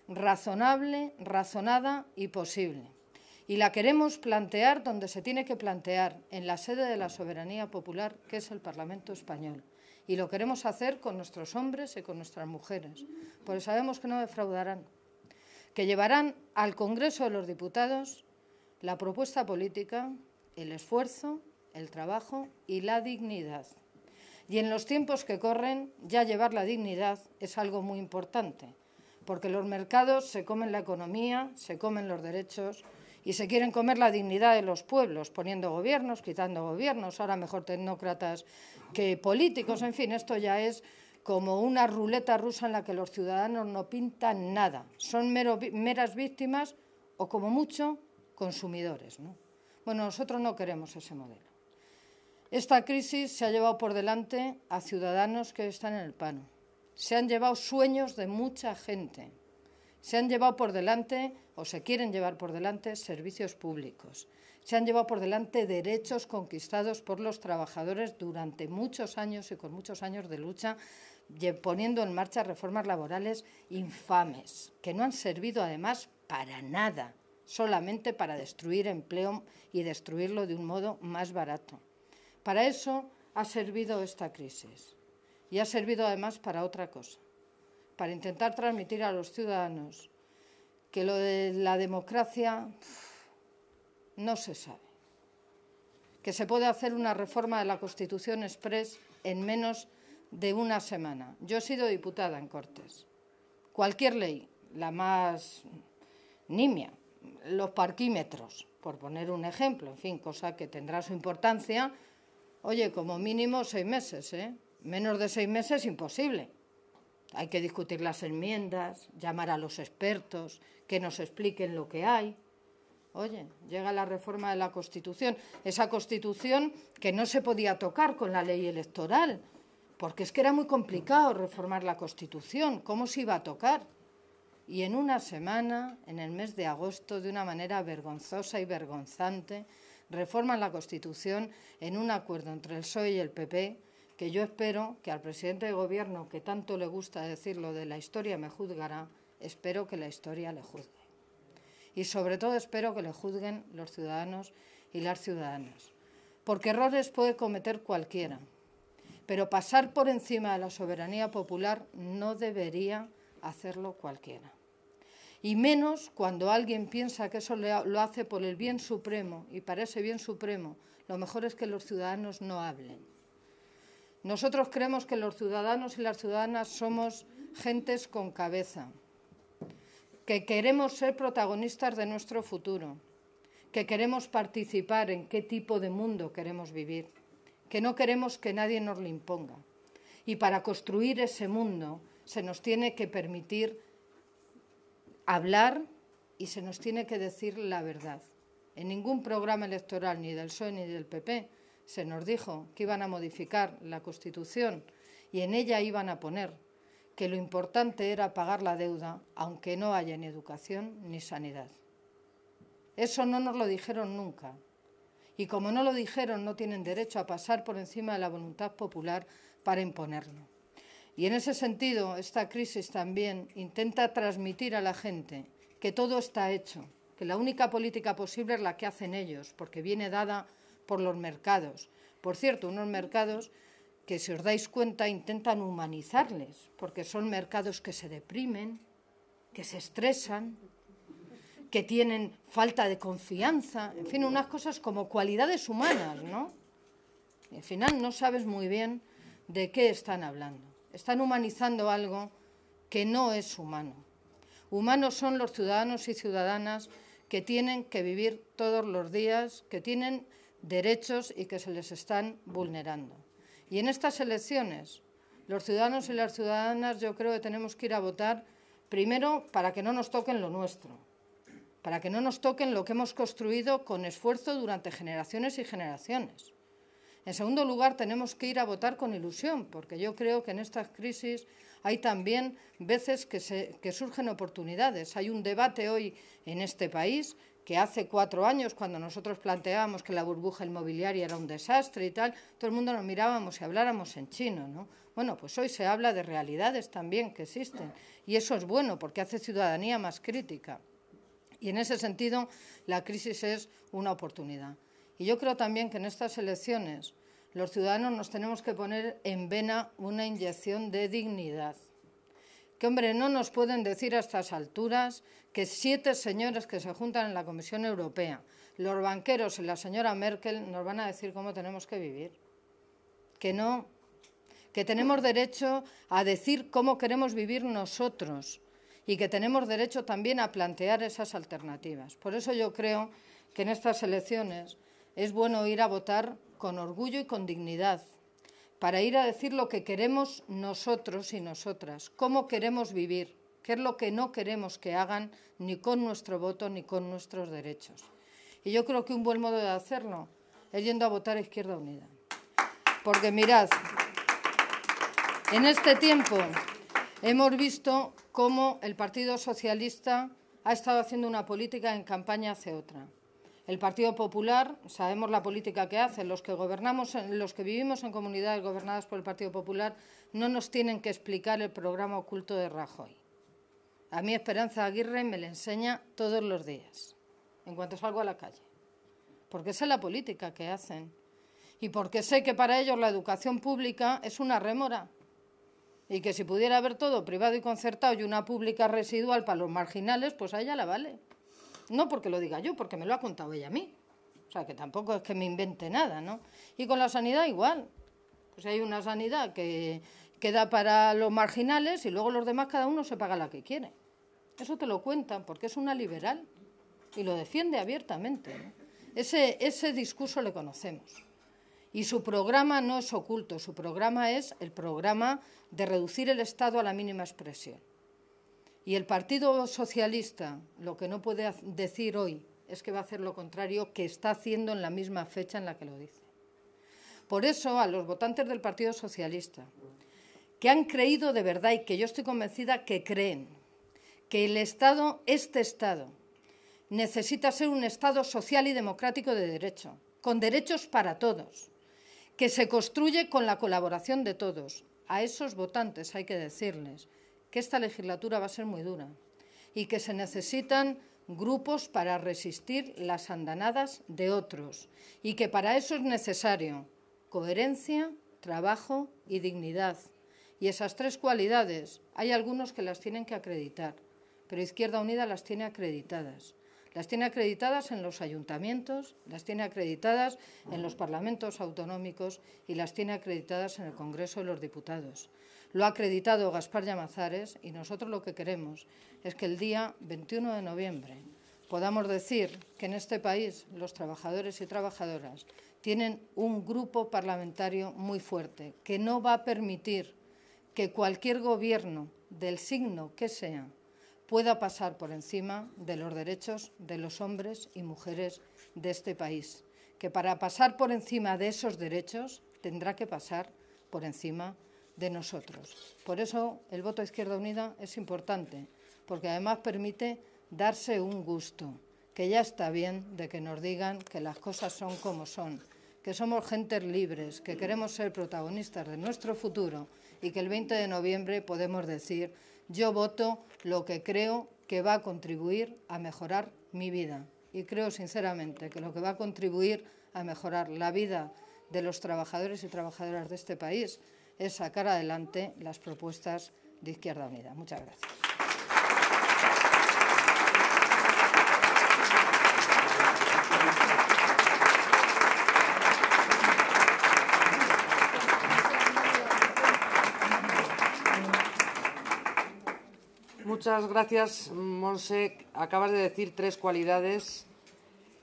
razonable, razonada y posible. Y la queremos plantear donde se tiene que plantear, en la sede de la soberanía popular, que es el Parlamento español. Y lo queremos hacer con nuestros hombres y con nuestras mujeres, porque sabemos que no defraudarán, que llevarán al Congreso de los Diputados la propuesta política, el esfuerzo, el trabajo y la dignidad. Y en los tiempos que corren, ya llevar la dignidad es algo muy importante, porque los mercados se comen la economía, se comen los derechos y se quieren comer la dignidad de los pueblos, poniendo gobiernos, quitando gobiernos, ahora mejor tecnócratas que políticos, en fin, esto ya es como una ruleta rusa en la que los ciudadanos no pintan nada, son meras víctimas o como mucho consumidores, ¿no? Bueno, nosotros no queremos ese modelo. Esta crisis se ha llevado por delante a ciudadanos que están en el paro. Se han llevado sueños de mucha gente. Se han llevado por delante, o se quieren llevar por delante, servicios públicos. Se han llevado por delante derechos conquistados por los trabajadores durante muchos años y con muchos años de lucha, poniendo en marcha reformas laborales infames, que no han servido además para nada, solamente para destruir empleo y destruirlo de un modo más barato. Para eso ha servido esta crisis y ha servido además para otra cosa, para intentar transmitir a los ciudadanos que lo de la democracia no se sabe, que se puede hacer una reforma de la Constitución exprés en menos de una semana. Yo he sido diputada en Cortes. Cualquier ley, la más nimia, los parquímetros, por poner un ejemplo, en fin, cosa que tendrá su importancia. Oye, como mínimo 6 meses, ¿eh? Menos de 6 meses, imposible. Hay que discutir las enmiendas, llamar a los expertos, que nos expliquen lo que hay. Oye, llega la reforma de la Constitución, esa Constitución que no se podía tocar con la ley electoral, porque es que era muy complicado reformar la Constitución. ¿Cómo se iba a tocar? Y en una semana, en el mes de agosto, de una manera vergonzosa y vergonzante, reforman la Constitución en un acuerdo entre el PSOE y el PP, que yo espero que al presidente de Gobierno, que tanto le gusta decirlo de la historia me juzgará, espero que la historia le juzgue. Y sobre todo espero que le juzguen los ciudadanos y las ciudadanas. Porque errores puede cometer cualquiera, pero pasar por encima de la soberanía popular no debería hacerlo cualquiera. Y menos cuando alguien piensa que eso lo hace por el bien supremo, y para ese bien supremo lo mejor es que los ciudadanos no hablen. Nosotros creemos que los ciudadanos y las ciudadanas somos gentes con cabeza, que queremos ser protagonistas de nuestro futuro, que queremos participar en qué tipo de mundo queremos vivir, que no queremos que nadie nos lo imponga. Y para construir ese mundo se nos tiene que permitir hablar y se nos tiene que decir la verdad. En ningún programa electoral, ni del PSOE ni del PP, se nos dijo que iban a modificar la Constitución y en ella iban a poner que lo importante era pagar la deuda, aunque no haya ni educación ni sanidad. Eso no nos lo dijeron nunca. Y como no lo dijeron, no tienen derecho a pasar por encima de la voluntad popular para imponerlo. Y en ese sentido, esta crisis también intenta transmitir a la gente que todo está hecho, que la única política posible es la que hacen ellos, porque viene dada por los mercados. Por cierto, unos mercados que, si os dais cuenta, intentan humanizarles, porque son mercados que se deprimen, que se estresan, que tienen falta de confianza, en fin, unas cosas como cualidades humanas, ¿no? Y al final no sabes muy bien de qué están hablando. Están humanizando algo que no es humano. Humanos son los ciudadanos y ciudadanas que tienen que vivir todos los días, que tienen derechos y que se les están vulnerando. Y en estas elecciones, los ciudadanos y las ciudadanas, yo creo que tenemos que ir a votar primero para que no nos toquen lo nuestro, para que no nos toquen lo que hemos construido con esfuerzo durante generaciones y generaciones. En segundo lugar, tenemos que ir a votar con ilusión, porque yo creo que en estas crisis hay también veces que surgen oportunidades. Hay un debate hoy en este país que hace 4 años, cuando nosotros planteábamos que la burbuja inmobiliaria era un desastre y tal, todo el mundo nos mirábamos y habláramos en chino, ¿no? Bueno, pues hoy se habla de realidades también que existen y eso es bueno porque hace ciudadanía más crítica. Y en ese sentido, la crisis es una oportunidad. Y yo creo también que en estas elecciones los ciudadanos nos tenemos que poner en vena una inyección de dignidad. Que, hombre, no nos pueden decir a estas alturas que 7 señores que se juntan en la Comisión Europea, los banqueros y la señora Merkel, nos van a decir cómo tenemos que vivir. Que no, que tenemos derecho a decir cómo queremos vivir nosotros y que tenemos derecho también a plantear esas alternativas. Por eso yo creo que en estas elecciones es bueno ir a votar con orgullo y con dignidad, para ir a decir lo que queremos nosotros y nosotras, cómo queremos vivir, qué es lo que no queremos que hagan ni con nuestro voto ni con nuestros derechos. Y yo creo que un buen modo de hacerlo es yendo a votar a Izquierda Unida. Porque mirad, en este tiempo hemos visto cómo el Partido Socialista ha estado haciendo una política en campaña hacia otra. El Partido Popular, sabemos la política que hace, los que gobernamos, los que vivimos en comunidades gobernadas por el Partido Popular, no nos tienen que explicar el programa oculto de Rajoy. A mí Esperanza Aguirre me lo enseña todos los días, en cuanto salgo a la calle, porque sé la política que hacen y porque sé que para ellos la educación pública es una rémora y que si pudiera haber todo privado y concertado y una pública residual para los marginales, pues a ella la vale. No porque lo diga yo, porque me lo ha contado ella a mí. O sea, que tampoco es que me invente nada, ¿no? Y con la sanidad igual. Pues hay una sanidad que da para los marginales y luego los demás cada uno se paga la que quiere. Eso te lo cuentan porque es una liberal y lo defiende abiertamente, ¿no? Ese discurso le conocemos. Y su programa no es oculto, su programa es el programa de reducir el Estado a la mínima expresión. Y el Partido Socialista lo que no puede decir hoy es que va a hacer lo contrario que está haciendo en la misma fecha en la que lo dice. Por eso, a los votantes del Partido Socialista, que han creído de verdad y que yo estoy convencida que creen que el Estado, este Estado, necesita ser un Estado social y democrático de derecho, con derechos para todos, que se construye con la colaboración de todos. A esos votantes hay que decirles que esta legislatura va a ser muy dura y que se necesitan grupos para resistir las andanadas de otros y que para eso es necesario coherencia, trabajo y dignidad. Y esas 3 cualidades hay algunos que las tienen que acreditar, pero Izquierda Unida las tiene acreditadas. Las tiene acreditadas en los ayuntamientos, las tiene acreditadas en los parlamentos autonómicos y las tiene acreditadas en el Congreso de los Diputados. Lo ha acreditado Gaspar Llamazares y nosotros lo que queremos es que el día 21 de noviembre podamos decir que en este país los trabajadores y trabajadoras tienen un grupo parlamentario muy fuerte que no va a permitir que cualquier gobierno del signo que sea pueda pasar por encima de los derechos de los hombres y mujeres de este país, que para pasar por encima de esos derechos tendrá que pasar por encima de nosotros. Por eso el voto a Izquierda Unida es importante, porque además permite darse un gusto, que ya está bien de que nos digan que las cosas son como son, que somos gentes libres, que queremos ser protagonistas de nuestro futuro y que el 20 de noviembre podemos decir: yo voto lo que creo que va a contribuir a mejorar mi vida. Y creo sinceramente que lo que va a contribuir a mejorar la vida de los trabajadores y trabajadoras de este país es sacar adelante las propuestas de Izquierda Unida. Muchas gracias. Muchas gracias, Montse. Acabas de decir 3 cualidades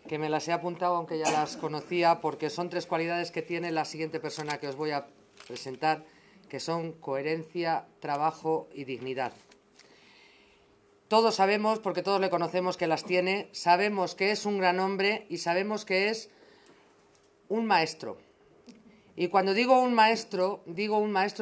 que me las he apuntado, aunque ya las conocía, porque son 3 cualidades que tiene la siguiente persona que os voy a presentar, que son coherencia, trabajo y dignidad. Todos sabemos, porque todos le conocemos, que las tiene, sabemos que es un gran hombre y sabemos que es un maestro. Y cuando digo un maestro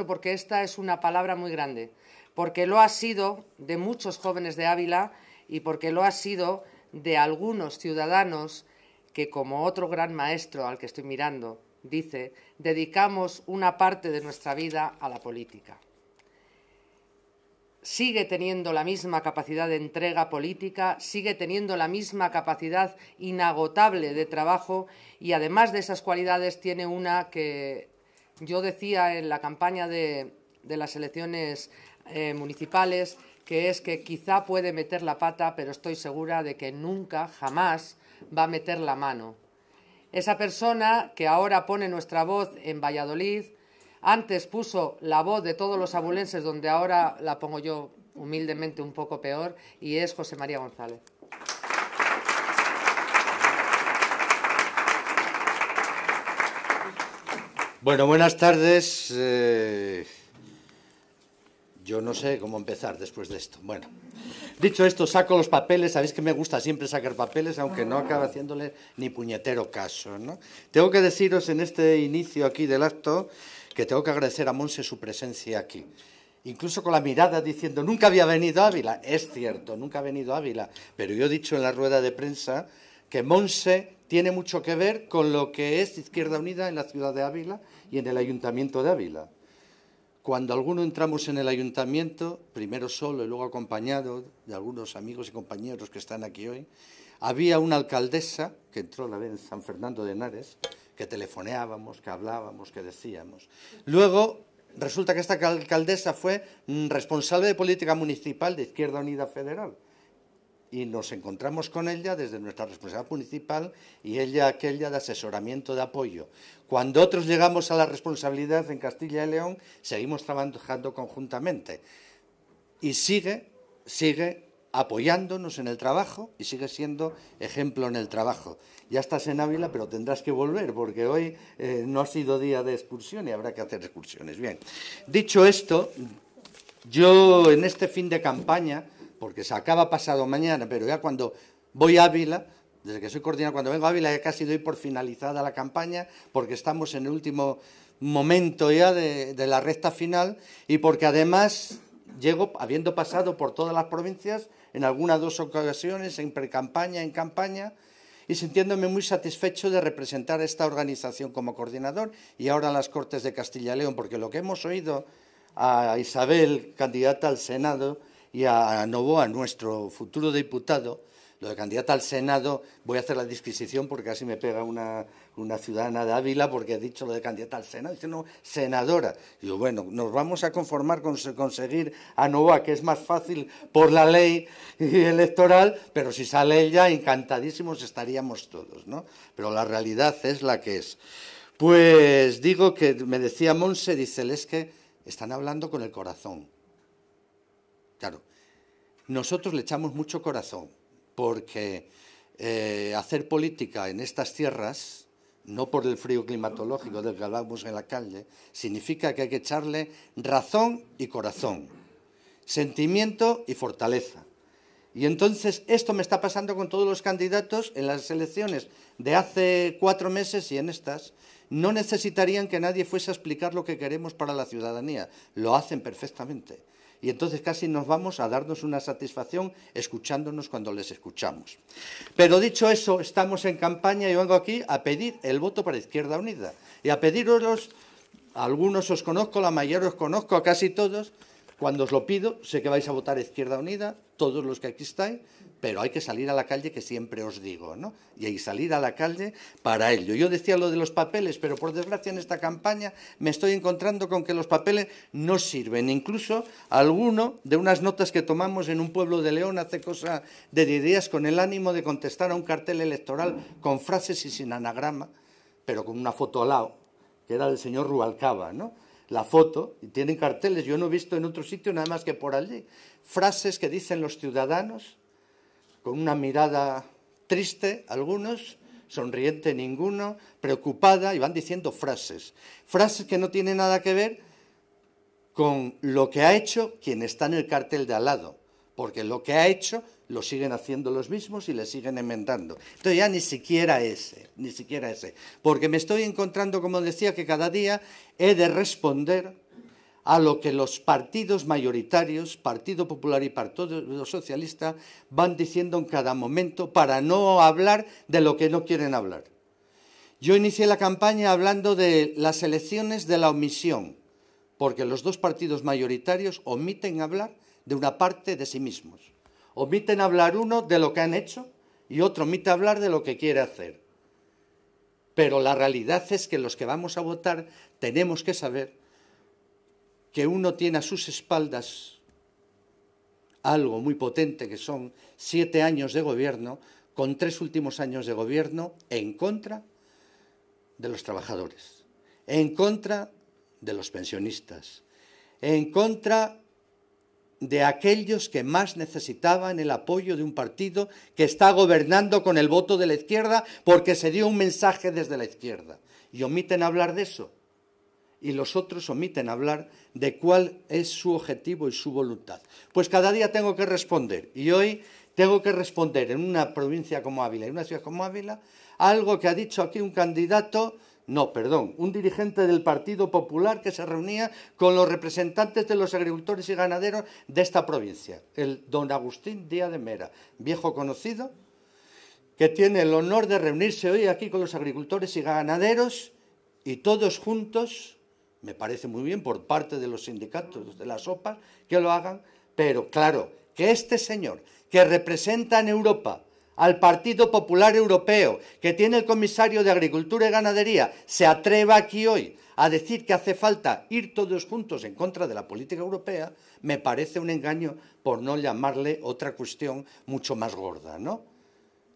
porque esta es una palabra muy grande, porque lo ha sido de muchos jóvenes de Ávila y porque lo ha sido de algunos ciudadanos que, como otro gran maestro al que estoy mirando, dice, dedicamos una parte de nuestra vida a la política. Sigue teniendo la misma capacidad de entrega política, sigue teniendo la misma capacidad inagotable de trabajo y, además de esas cualidades, tiene una que yo decía en la campaña de las elecciones municipales, que es que quizá puede meter la pata, pero estoy segura de que nunca, jamás, va a meter la mano. Esa persona que ahora pone nuestra voz en Valladolid, antes puso la voz de todos los abulenses, donde ahora la pongo yo humildemente un poco peor, y es José María González. Bueno, buenas tardes. Yo no sé cómo empezar después de esto. Bueno, dicho esto, saco los papeles. Sabéis que me gusta siempre sacar papeles, aunque no acabe haciéndole ni puñetero caso, ¿no? Tengo que deciros en este inicio aquí del acto que tengo que agradecer a Montse su presencia aquí. Incluso con la mirada diciendo, nunca había venido a Ávila. Es cierto, nunca ha venido a Ávila, pero yo he dicho en la rueda de prensa que Montse tiene mucho que ver con lo que es Izquierda Unida en la ciudad de Ávila y en el Ayuntamiento de Ávila. Cuando alguno entramos en el ayuntamiento, primero solo y luego acompañado de algunos amigos y compañeros que están aquí hoy, había una alcaldesa que entró la vez en San Fernando de Henares, que telefoneábamos, que hablábamos, que decíamos. Luego resulta que esta alcaldesa fue responsable de política municipal de Izquierda Unida Federal. Y nos encontramos con ella desde nuestra responsabilidad municipal y ella aquella de asesoramiento, de apoyo. Cuando otros llegamos a la responsabilidad en Castilla y León, seguimos trabajando conjuntamente. Y sigue apoyándonos en el trabajo y sigue siendo ejemplo en el trabajo. Ya estás en Ávila, pero tendrás que volver, porque hoy no ha sido día de excursión y habrá que hacer excursiones. Bien, dicho esto, yo en este fin de campaña, porque se acaba pasado mañana, pero ya cuando voy a Ávila, desde que soy coordinador, cuando vengo a Ávila ya casi doy por finalizada la campaña, porque estamos en el último momento ya de la recta final y porque además llego, habiendo pasado por todas las provincias, en algunas 2 ocasiones, en precampaña, en campaña, y sintiéndome muy satisfecho de representar a esta organización como coordinador y ahora en las Cortes de Castilla y León, porque lo que hemos oído a Isabel, candidata al Senado, y a Novoa, nuestro futuro diputado, lo de candidata al Senado, voy a hacer la disquisición porque casi me pega una ciudadana de Ávila porque he dicho lo de candidata al Senado, dice no, senadora. Y yo, bueno, nos vamos a conformar con conseguir a Novoa, que es más fácil por la ley electoral, pero si sale ella, encantadísimos estaríamos todos, ¿no? Pero la realidad es la que es. Pues digo que me decía Montse, dice, es que están hablando con el corazón. Claro, nosotros le echamos mucho corazón porque hacer política en estas tierras, no por el frío climatológico del que hablamos en la calle, significa que hay que echarle razón y corazón, sentimiento y fortaleza. Y entonces esto me está pasando con todos los candidatos en las elecciones de hace 4 meses y en estas. No necesitarían que nadie fuese a explicar lo que queremos para la ciudadanía. Lo hacen perfectamente. Y entonces casi nos vamos a darnos una satisfacción escuchándonos cuando les escuchamos. Pero dicho eso, estamos en campaña y vengo aquí a pedir el voto para Izquierda Unida. Y a pediroslos, a algunos os conozco, la mayoría os conozco, a casi todos. Cuando os lo pido, sé que vais a votar a Izquierda Unida, todos los que aquí estáis, pero hay que salir a la calle, que siempre os digo, ¿no? Y hay que salir a la calle para ello. Yo decía lo de los papeles, pero por desgracia en esta campaña me estoy encontrando con que los papeles no sirven. Incluso alguno de unas notas que tomamos en un pueblo de León hace cosa de 10 días con el ánimo de contestar a un cartel electoral con frases y sin anagrama, pero con una foto al lado, que era del señor Rubalcaba, ¿no? La foto, y tienen carteles, yo no he visto en otro sitio nada más que por allí, frases que dicen los ciudadanos, con una mirada triste, algunos, sonriente ninguno, preocupada, y van diciendo frases que no tienen nada que ver con lo que ha hecho quien está en el cartel de al lado, porque lo que ha hecho lo siguen haciendo los mismos y le siguen enmendando. Entonces ya ni siquiera ese, porque me estoy encontrando, como decía, que cada día he de responder a lo que los partidos mayoritarios, Partido Popular y Partido Socialista, van diciendo en cada momento para no hablar de lo que no quieren hablar. Yo inicié la campaña hablando de las elecciones de la omisión, porque los dos partidos mayoritarios omiten hablar de una parte de sí mismos. Omiten hablar uno de lo que han hecho y otro omite hablar de lo que quiere hacer. Pero la realidad es que los que vamos a votar tenemos que saber que uno tiene a sus espaldas algo muy potente, que son 7 años de gobierno, con 3 últimos años de gobierno en contra de los trabajadores, en contra de los pensionistas, en contra de aquellos que más necesitaban el apoyo de un partido que está gobernando con el voto de la izquierda porque se dio un mensaje desde la izquierda. Y omiten hablar de eso. Y los otros omiten hablar de cuál es su objetivo y su voluntad. Pues cada día tengo que responder. Y hoy tengo que responder en una provincia como Ávila, en una ciudad como Ávila, algo que ha dicho aquí un candidato... un dirigente del Partido Popular que se reunía con los representantes de los agricultores y ganaderos de esta provincia, el don Agustín Díaz de Mera, viejo conocido, que tiene el honor de reunirse hoy aquí con los agricultores y ganaderos y todos juntos, me parece muy bien por parte de los sindicatos de las OPAs que lo hagan, pero claro, que este señor que representa en Europa al Partido Popular Europeo, que tiene el comisario de Agricultura y Ganadería, se atreva aquí hoy a decir que hace falta ir todos juntos en contra de la política europea, me parece un engaño, por no llamarle otra cuestión mucho más gorda, ¿no?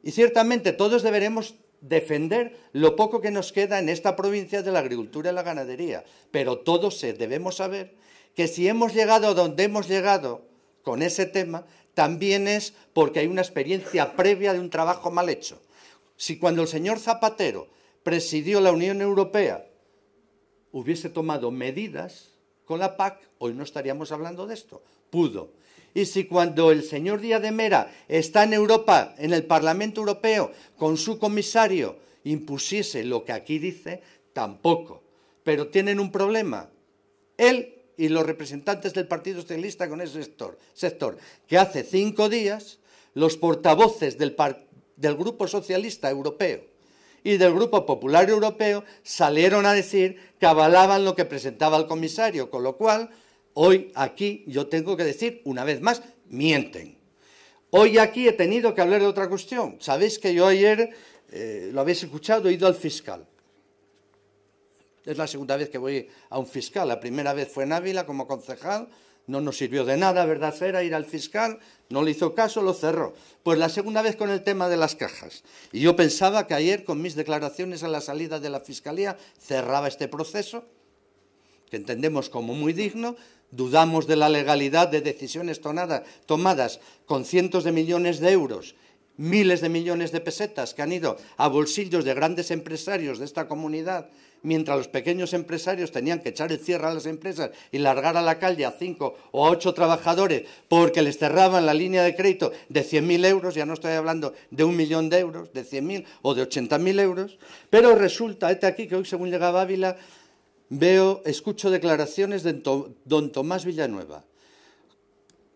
Y ciertamente todos deberemos defender lo poco que nos queda en esta provincia de la agricultura y la ganadería, pero todos debemos saber que si hemos llegado a donde hemos llegado con ese tema, también es porque hay una experiencia previa de un trabajo mal hecho. Si cuando el señor Zapatero presidió la Unión Europea hubiese tomado medidas con la PAC, hoy no estaríamos hablando de esto. Pudo. Y si cuando el señor Díaz de Mera está en Europa, en el Parlamento Europeo, con su comisario, impusiese lo que aquí dice, tampoco. Pero tienen un problema. Él y los representantes del Partido Socialista con ese sector, que hace 5 días los portavoces del Grupo Socialista Europeo y del Grupo Popular Europeo salieron a decir que avalaban lo que presentaba el comisario, con lo cual hoy aquí yo tengo que decir una vez más, mienten. Hoy aquí he tenido que hablar de otra cuestión. Sabéis que yo ayer, lo habéis escuchado, he ido al fiscal. Es la segunda vez que voy a un fiscal. La primera vez fue en Ávila como concejal. No nos sirvió de nada, verdad era, ir al fiscal. No le hizo caso, lo cerró. Pues la segunda vez con el tema de las cajas. Y yo pensaba que ayer, con mis declaraciones a la salida de la fiscalía, cerraba este proceso, que entendemos como muy digno. Dudamos de la legalidad de decisiones tomadas con cientos de millones de euros, miles de millones de pesetas que han ido a bolsillos de grandes empresarios de esta comunidad mientras los pequeños empresarios tenían que echar el cierre a las empresas y largar a la calle a 5 o a 8 trabajadores porque les cerraban la línea de crédito de 100.000 euros, ya no estoy hablando de 1 millón de euros, de 100.000 o de 80.000 euros, pero resulta, aquí que hoy según llegaba Ávila, escucho declaraciones de don Tomás Villanueva.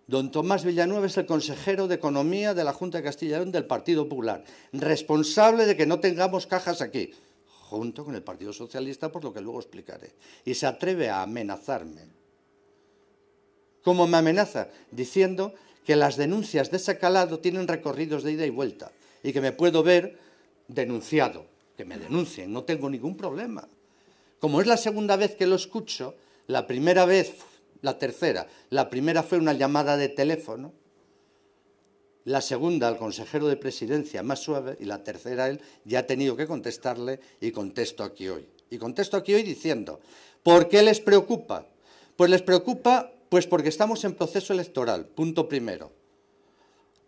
Don Tomás Villanueva es el consejero de Economía de la Junta de Castilla y León del Partido Popular, responsable de que no tengamos cajas aquí, junto con el Partido Socialista, por lo que luego explicaré. Y se atreve a amenazarme. ¿Cómo me amenaza? Diciendo que las denuncias de ese calado tienen recorridos de ida y vuelta y que me puedo ver denunciado. Que me denuncien, no tengo ningún problema. Como es la segunda vez que lo escucho, la primera vez... La tercera, la primera fue una llamada de teléfono, la segunda al consejero de Presidencia, más suave, y la tercera él ya ha tenido que contestarle y contesto aquí hoy. Y contesto aquí hoy diciendo, ¿por qué les preocupa? Pues les preocupa porque estamos en proceso electoral, punto primero.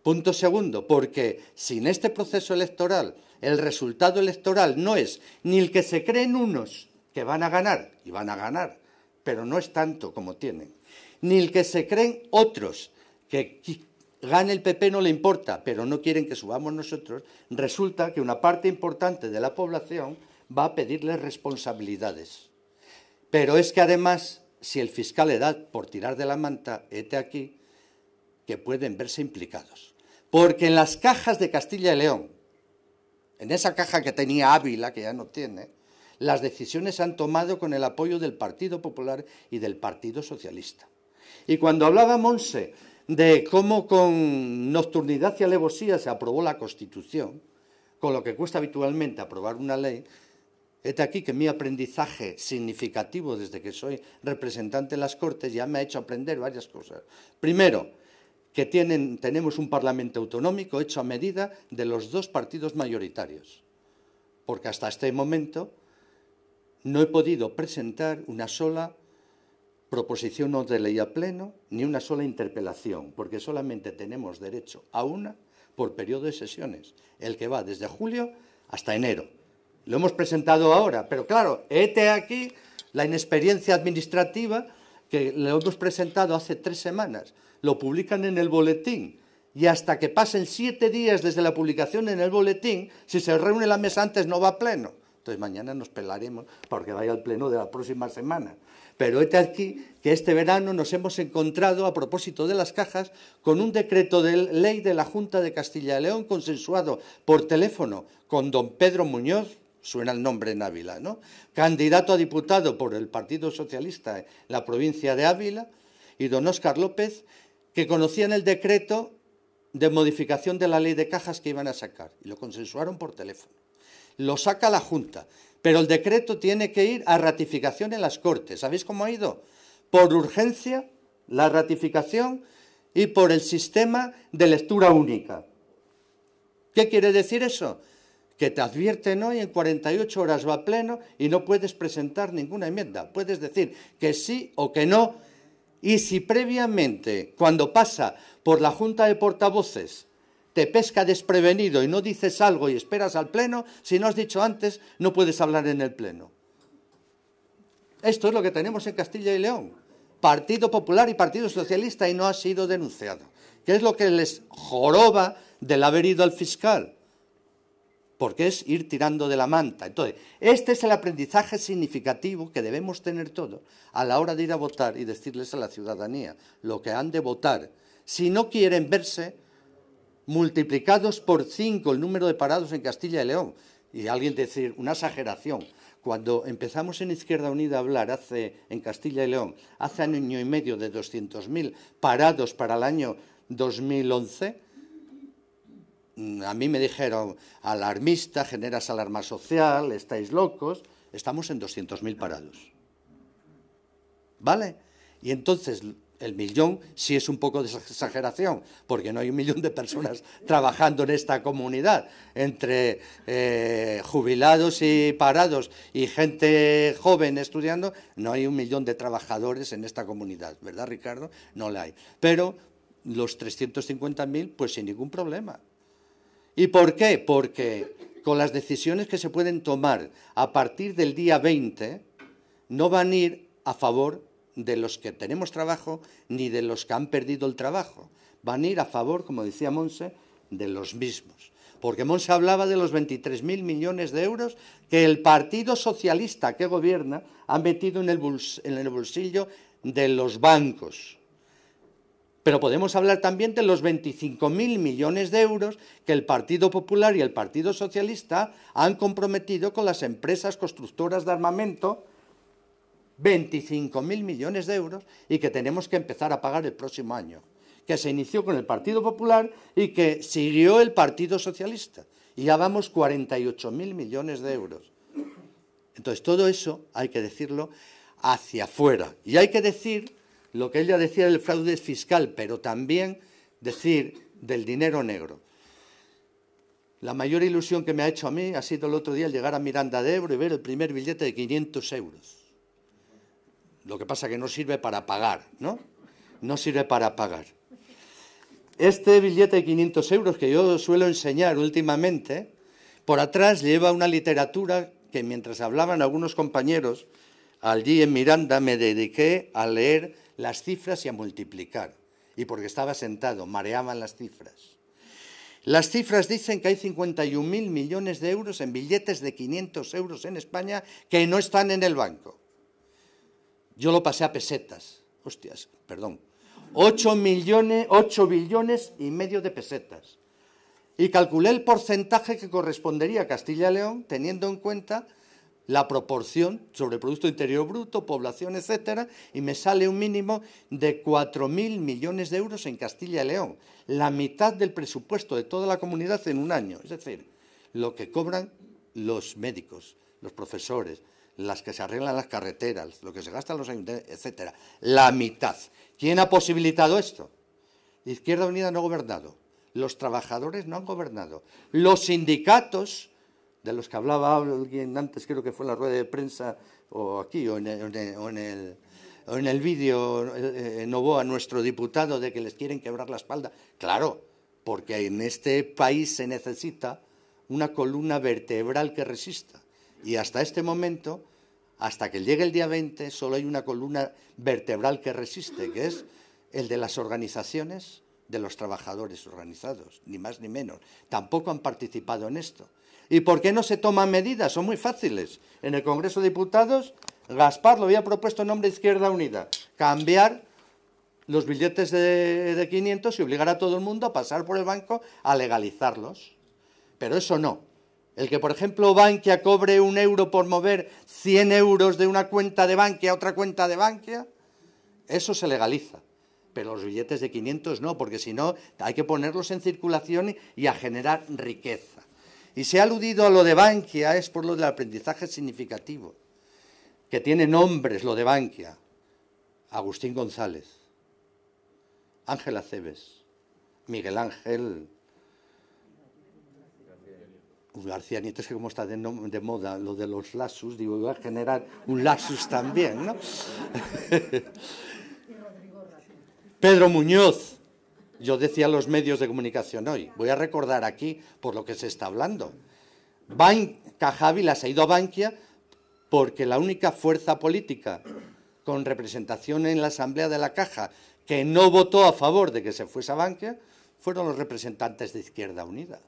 Punto segundo, porque sin este proceso electoral, el resultado electoral no es ni el que se creen unos que van a ganar, y van a ganar, pero no es tanto como tienen, ni el que se creen otros, que gane el PP no le importa, pero no quieren que subamos nosotros, resulta que una parte importante de la población va a pedirles responsabilidades. Pero es que además, si el fiscal le da por tirar de la manta, hete aquí, que pueden verse implicados. Porque en las cajas de Castilla y León, en esa caja que tenía Ávila, que ya no tiene, las decisiones se han tomado con el apoyo del Partido Popular y del Partido Socialista. Y cuando hablaba Monse de cómo con nocturnidad y alevosía se aprobó la Constitución, con lo que cuesta habitualmente aprobar una ley, hete aquí que mi aprendizaje significativo desde que soy representante en las Cortes ya me ha hecho aprender varias cosas. Primero, que tenemos un Parlamento autonómico hecho a medida de los dos partidos mayoritarios, porque hasta este momento no he podido presentar una sola proposición no de ley a pleno ni una sola interpelación, porque solamente tenemos derecho a una por periodo de sesiones, el que va desde julio hasta enero. Lo hemos presentado ahora, pero claro, hete aquí la inexperiencia administrativa que lo hemos presentado hace 3 semanas. Lo publican en el boletín y hasta que pasen 7 días desde la publicación en el boletín, si se reúne la mesa antes no va a pleno. Entonces mañana nos pelaremos porque vaya al pleno de la próxima semana. Pero hete aquí que este verano nos hemos encontrado, a propósito de las cajas, con un decreto de ley de la Junta de Castilla y León consensuado por teléfono con don Pedro Muñoz, suena el nombre en Ávila, ¿no?, candidato a diputado por el Partido Socialista en la provincia de Ávila, y don Óscar López, que conocían el decreto de modificación de la ley de cajas que iban a sacar, y lo consensuaron por teléfono. Lo saca la Junta, pero el decreto tiene que ir a ratificación en las Cortes. ¿Sabéis cómo ha ido? Por urgencia, la ratificación, y por el sistema de lectura única. ¿Qué quiere decir eso? Que te advierten hoy, en 48 horas va a pleno y no puedes presentar ninguna enmienda. Puedes decir que sí o que no, y si previamente, cuando pasa por la Junta de Portavoces, te pesca desprevenido y no dices algo y esperas al pleno, si no has dicho antes, no puedes hablar en el pleno. Esto es lo que tenemos en Castilla y León. Partido Popular y Partido Socialista, y no ha sido denunciado. ¿Qué es lo que les joroba del haber ido al fiscal? Porque es ir tirando de la manta. Entonces, este es el aprendizaje significativo que debemos tener todos a la hora de ir a votar y decirles a la ciudadanía lo que han de votar. Si no quieren verse multiplicados por 5 el número de parados en Castilla y León. Y alguien decir, una exageración. Cuando empezamos en Izquierda Unida a hablar en Castilla y León, hace año y medio, de 200.000 parados para el año 2011, a mí me dijeron, alarmista, generas alarma social, estáis locos. Estamos en 200.000 parados. ¿Vale? Y entonces el millón sí es un poco de exageración, porque no hay 1 millón de personas trabajando en esta comunidad. Entre jubilados y parados y gente joven estudiando, no hay 1 millón de trabajadores en esta comunidad, ¿verdad, Ricardo? No la hay. Pero los 350.000, pues sin ningún problema. ¿Y por qué? Porque con las decisiones que se pueden tomar a partir del día 20, no van a ir a favor de los que tenemos trabajo ni de los que han perdido el trabajo. Van a ir a favor, como decía Montse, de los mismos. Porque Montse hablaba de los 23.000 millones de euros que el Partido Socialista que gobierna ha metido en el bolsillo de los bancos. Pero podemos hablar también de los 25.000 millones de euros que el Partido Popular y el Partido Socialista han comprometido con las empresas constructoras de armamento, 25.000 millones de euros, y que tenemos que empezar a pagar el próximo año, que se inició con el Partido Popular y que siguió el Partido Socialista. Y ya vamos 48.000 millones de euros. Entonces, todo eso hay que decirlo hacia afuera. Y hay que decir lo que ella decía del fraude fiscal, pero también decir del dinero negro. La mayor ilusión que me ha hecho a mí ha sido el otro día el llegar a Miranda de Ebro y ver el primer billete de 500 euros. Lo que pasa que no sirve para pagar, ¿no? No sirve para pagar. Este billete de 500 euros que yo suelo enseñar últimamente, por atrás lleva una literatura que mientras hablaban algunos compañeros allí en Miranda me dediqué a leer las cifras y a multiplicar. Y porque estaba sentado, mareaban las cifras. Las cifras dicen que hay 51.000 millones de euros en billetes de 500 euros en España que no están en el banco. Yo lo pasé a pesetas. Hostias, perdón. 8 billones y medio de pesetas. Y calculé el porcentaje que correspondería a Castilla y León, teniendo en cuenta la proporción sobre el Producto Interior Bruto, población, etcétera, y me sale un mínimo de 4.000 millones de euros en Castilla y León, la mitad del presupuesto de toda la comunidad en un año. Es decir, lo que cobran los médicos, los profesores, las que se arreglan las carreteras, lo que se gastan los ayuntamientos, etcétera. La mitad. ¿Quién ha posibilitado esto? Izquierda Unida no ha gobernado. Los trabajadores no han gobernado. Los sindicatos, de los que hablaba alguien antes, creo que fue en la rueda de prensa, o aquí, o en el vídeo, Novoa, nuestro diputado, de que les quieren quebrar la espalda. Claro, porque en este país se necesita una columna vertebral que resista. Y hasta este momento, hasta que llegue el día 20, solo hay una columna vertebral que resiste, que es el de las organizaciones de los trabajadores organizados, ni más ni menos. Tampoco han participado en esto. ¿Y por qué no se toman medidas? Son muy fáciles. En el Congreso de Diputados, Gaspar lo había propuesto en nombre de Izquierda Unida, cambiar los billetes de 500 y obligar a todo el mundo a pasar por el banco a legalizarlos. Pero eso no. El que, por ejemplo, Bankia cobre 1 euro por mover 100 euros de una cuenta de Bankia a otra cuenta de Bankia, eso se legaliza. Pero los billetes de 500 no, porque si no hay que ponerlos en circulación y a generar riqueza. Y se ha aludido a lo de Bankia, es por lo del aprendizaje significativo, que tiene nombres lo de Bankia. Agustín González, Ángel Cebes, Miguel Ángel García Nieto, es que como está de moda lo de los lasus, digo, voy a generar un lasus también, ¿no? Pedro Muñoz, yo decía a los medios de comunicación hoy, voy a recordar aquí por lo que se está hablando. Caja Ávila se ha ido a Bankia porque la única fuerza política con representación en la Asamblea de la Caja que no votó a favor de que se fuese a Bankia fueron los representantes de Izquierda Unida.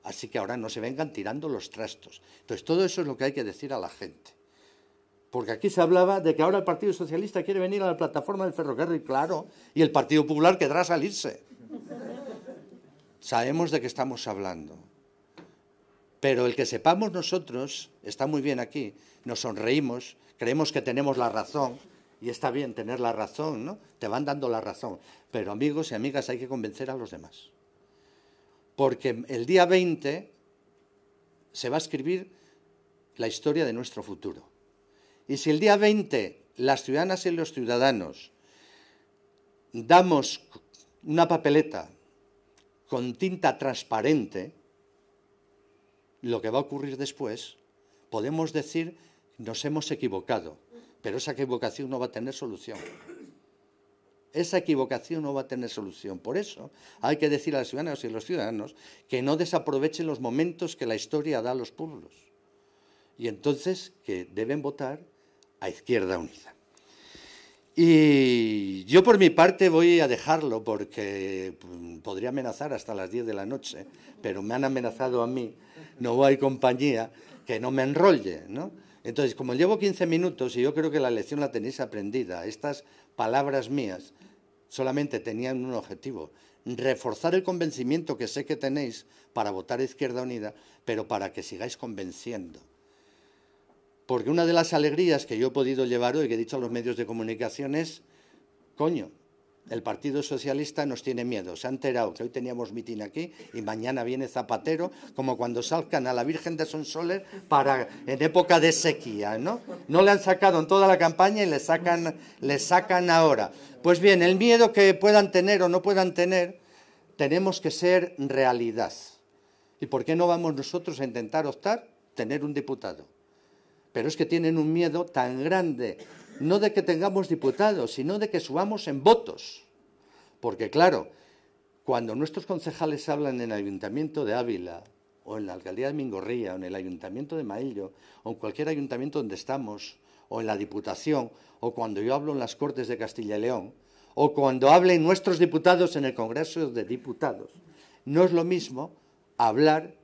Así que ahora no se vengan tirando los trastos. Entonces, todo eso es lo que hay que decir a la gente. Porque aquí se hablaba de que ahora el Partido Socialista quiere venir a la plataforma del ferrocarril, claro, y el Partido Popular querrá salirse. Sabemos de qué estamos hablando. Pero el que sepamos nosotros, está muy bien aquí, nos sonreímos, creemos que tenemos la razón, y está bien tener la razón, ¿no? Te van dando la razón. Pero amigos y amigas, hay que convencer a los demás. Porque el día 20 se va a escribir la historia de nuestro futuro. Y si el día 20 las ciudadanas y los ciudadanos damos una papeleta con tinta transparente, lo que va a ocurrir después, podemos decir nos hemos equivocado, pero esa equivocación no va a tener solución. esa equivocación no va a tener solución. Por eso hay que decir a las ciudadanas y a los ciudadanos que no desaprovechen los momentos que la historia da a los pueblos. Y entonces que deben votar a Izquierda Unida. Y yo por mi parte voy a dejarlo porque podría amenazar hasta las 10 de la noche, pero me han amenazado a mí, no hay compañía que no me enrolle, ¿no? Entonces, como llevo 15 minutos y yo creo que la lección la tenéis aprendida, estas palabras mías solamente tenían un objetivo, reforzar el convencimiento que sé que tenéis para votar a Izquierda Unida, pero para que sigáis convenciendo. Porque una de las alegrías que yo he podido llevar hoy, que he dicho a los medios de comunicación, es, coño, el Partido Socialista nos tiene miedo. Se ha enterado que hoy teníamos mitin aquí y mañana viene Zapatero, como cuando salgan a la Virgen de Sonsoles en época de sequía, ¿no? No le han sacado en toda la campaña y le sacan ahora. Pues bien, el miedo que puedan tener o no puedan tener, tenemos que ser realidad. ¿Y por qué no vamos nosotros a intentar optar? Tener un diputado. Pero es que tienen un miedo tan grande, no de que tengamos diputados, sino de que subamos en votos. Porque claro, cuando nuestros concejales hablan en el Ayuntamiento de Ávila, o en la Alcaldía de Mingorría, o en el Ayuntamiento de Maillo, o en cualquier ayuntamiento donde estamos, o en la Diputación, o cuando yo hablo en las Cortes de Castilla y León, o cuando hablen nuestros diputados en el Congreso de Diputados, no es lo mismo hablar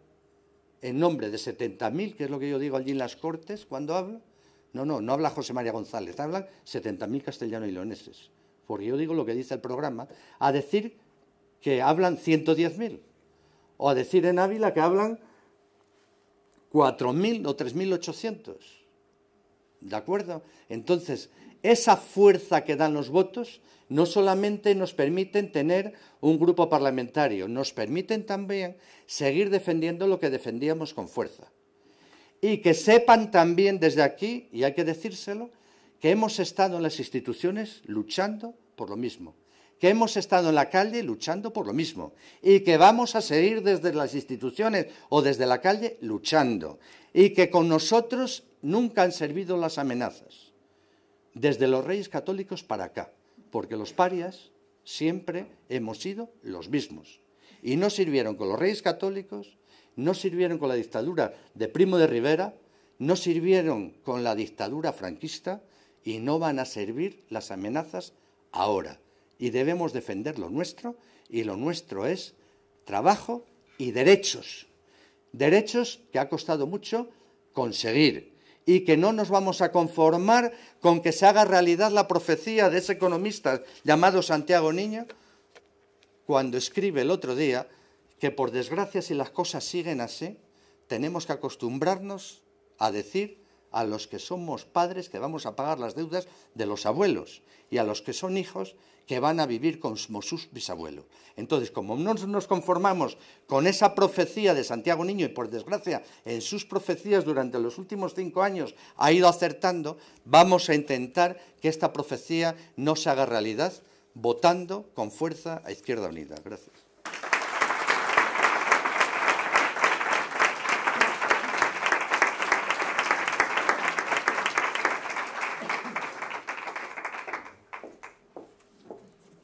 en nombre de 70.000, que es lo que yo digo allí en las Cortes cuando hablo. No habla José María González, hablan 70.000 castellanos y leoneses. Porque yo digo lo que dice el programa, a decir que hablan 110.000, o a decir en Ávila que hablan 4.000 o 3.800. ¿De acuerdo? Entonces, esa fuerza que dan los votos no solamente nos permiten tener un grupo parlamentario, nos permiten también seguir defendiendo lo que defendíamos con fuerza. Y que sepan también desde aquí, y hay que decírselo, que hemos estado en las instituciones luchando por lo mismo, que hemos estado en la calle luchando por lo mismo, y que vamos a seguir desde las instituciones o desde la calle luchando, y que con nosotros nunca han servido las amenazas, desde los Reyes Católicos para acá, porque los parias siempre hemos sido los mismos. Y no sirvieron con los Reyes Católicos, no sirvieron con la dictadura de Primo de Rivera, no sirvieron con la dictadura franquista y no van a servir las amenazas ahora. Y debemos defender lo nuestro, y lo nuestro es trabajo y derechos. Derechos que ha costado mucho conseguir. Y que no nos vamos a conformar con que se haga realidad la profecía de ese economista llamado Santiago Niño, cuando escribe el otro día que, por desgracia, si las cosas siguen así, tenemos que acostumbrarnos a decir a los que somos padres que vamos a pagar las deudas de los abuelos y a los que son hijos que van a vivir como sus bisabuelos. Entonces, como no nos conformamos con esa profecía de Santiago Niño, y por desgracia en sus profecías durante los últimos 5 años ha ido acertando, vamos a intentar que esta profecía no se haga realidad votando con fuerza a Izquierda Unida. Gracias.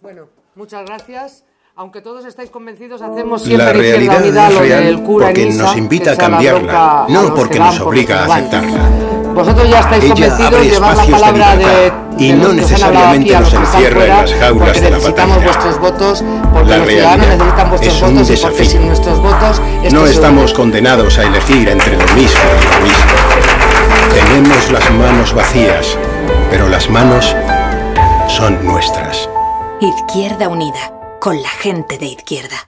Bueno, muchas gracias. Aunque todos estáis convencidos, hacemos siempre la realidad Izquierda Unida es real lo del cura porque en misa, nos invita a que sea la cambiarla, bronca a no los porque que nos van, obliga a porque van. aceptarla. Vosotros ya estáis Ella convencidos, abre llevar la espacios de palabra libertad y de no los que se han hablado aquí necesariamente a los nos que están encierra en fuera, las jaulas porque de la necesitamos batalla. vuestros votos, porque La los ciudadanos realidad necesitan vuestros es un votos y porque desafío. sin nuestros votos esto No se estamos hunde. condenados a elegir entre lo mismo y lo mismo. Tenemos las manos vacías, pero las manos son nuestras. Izquierda Unida, con la gente de izquierda.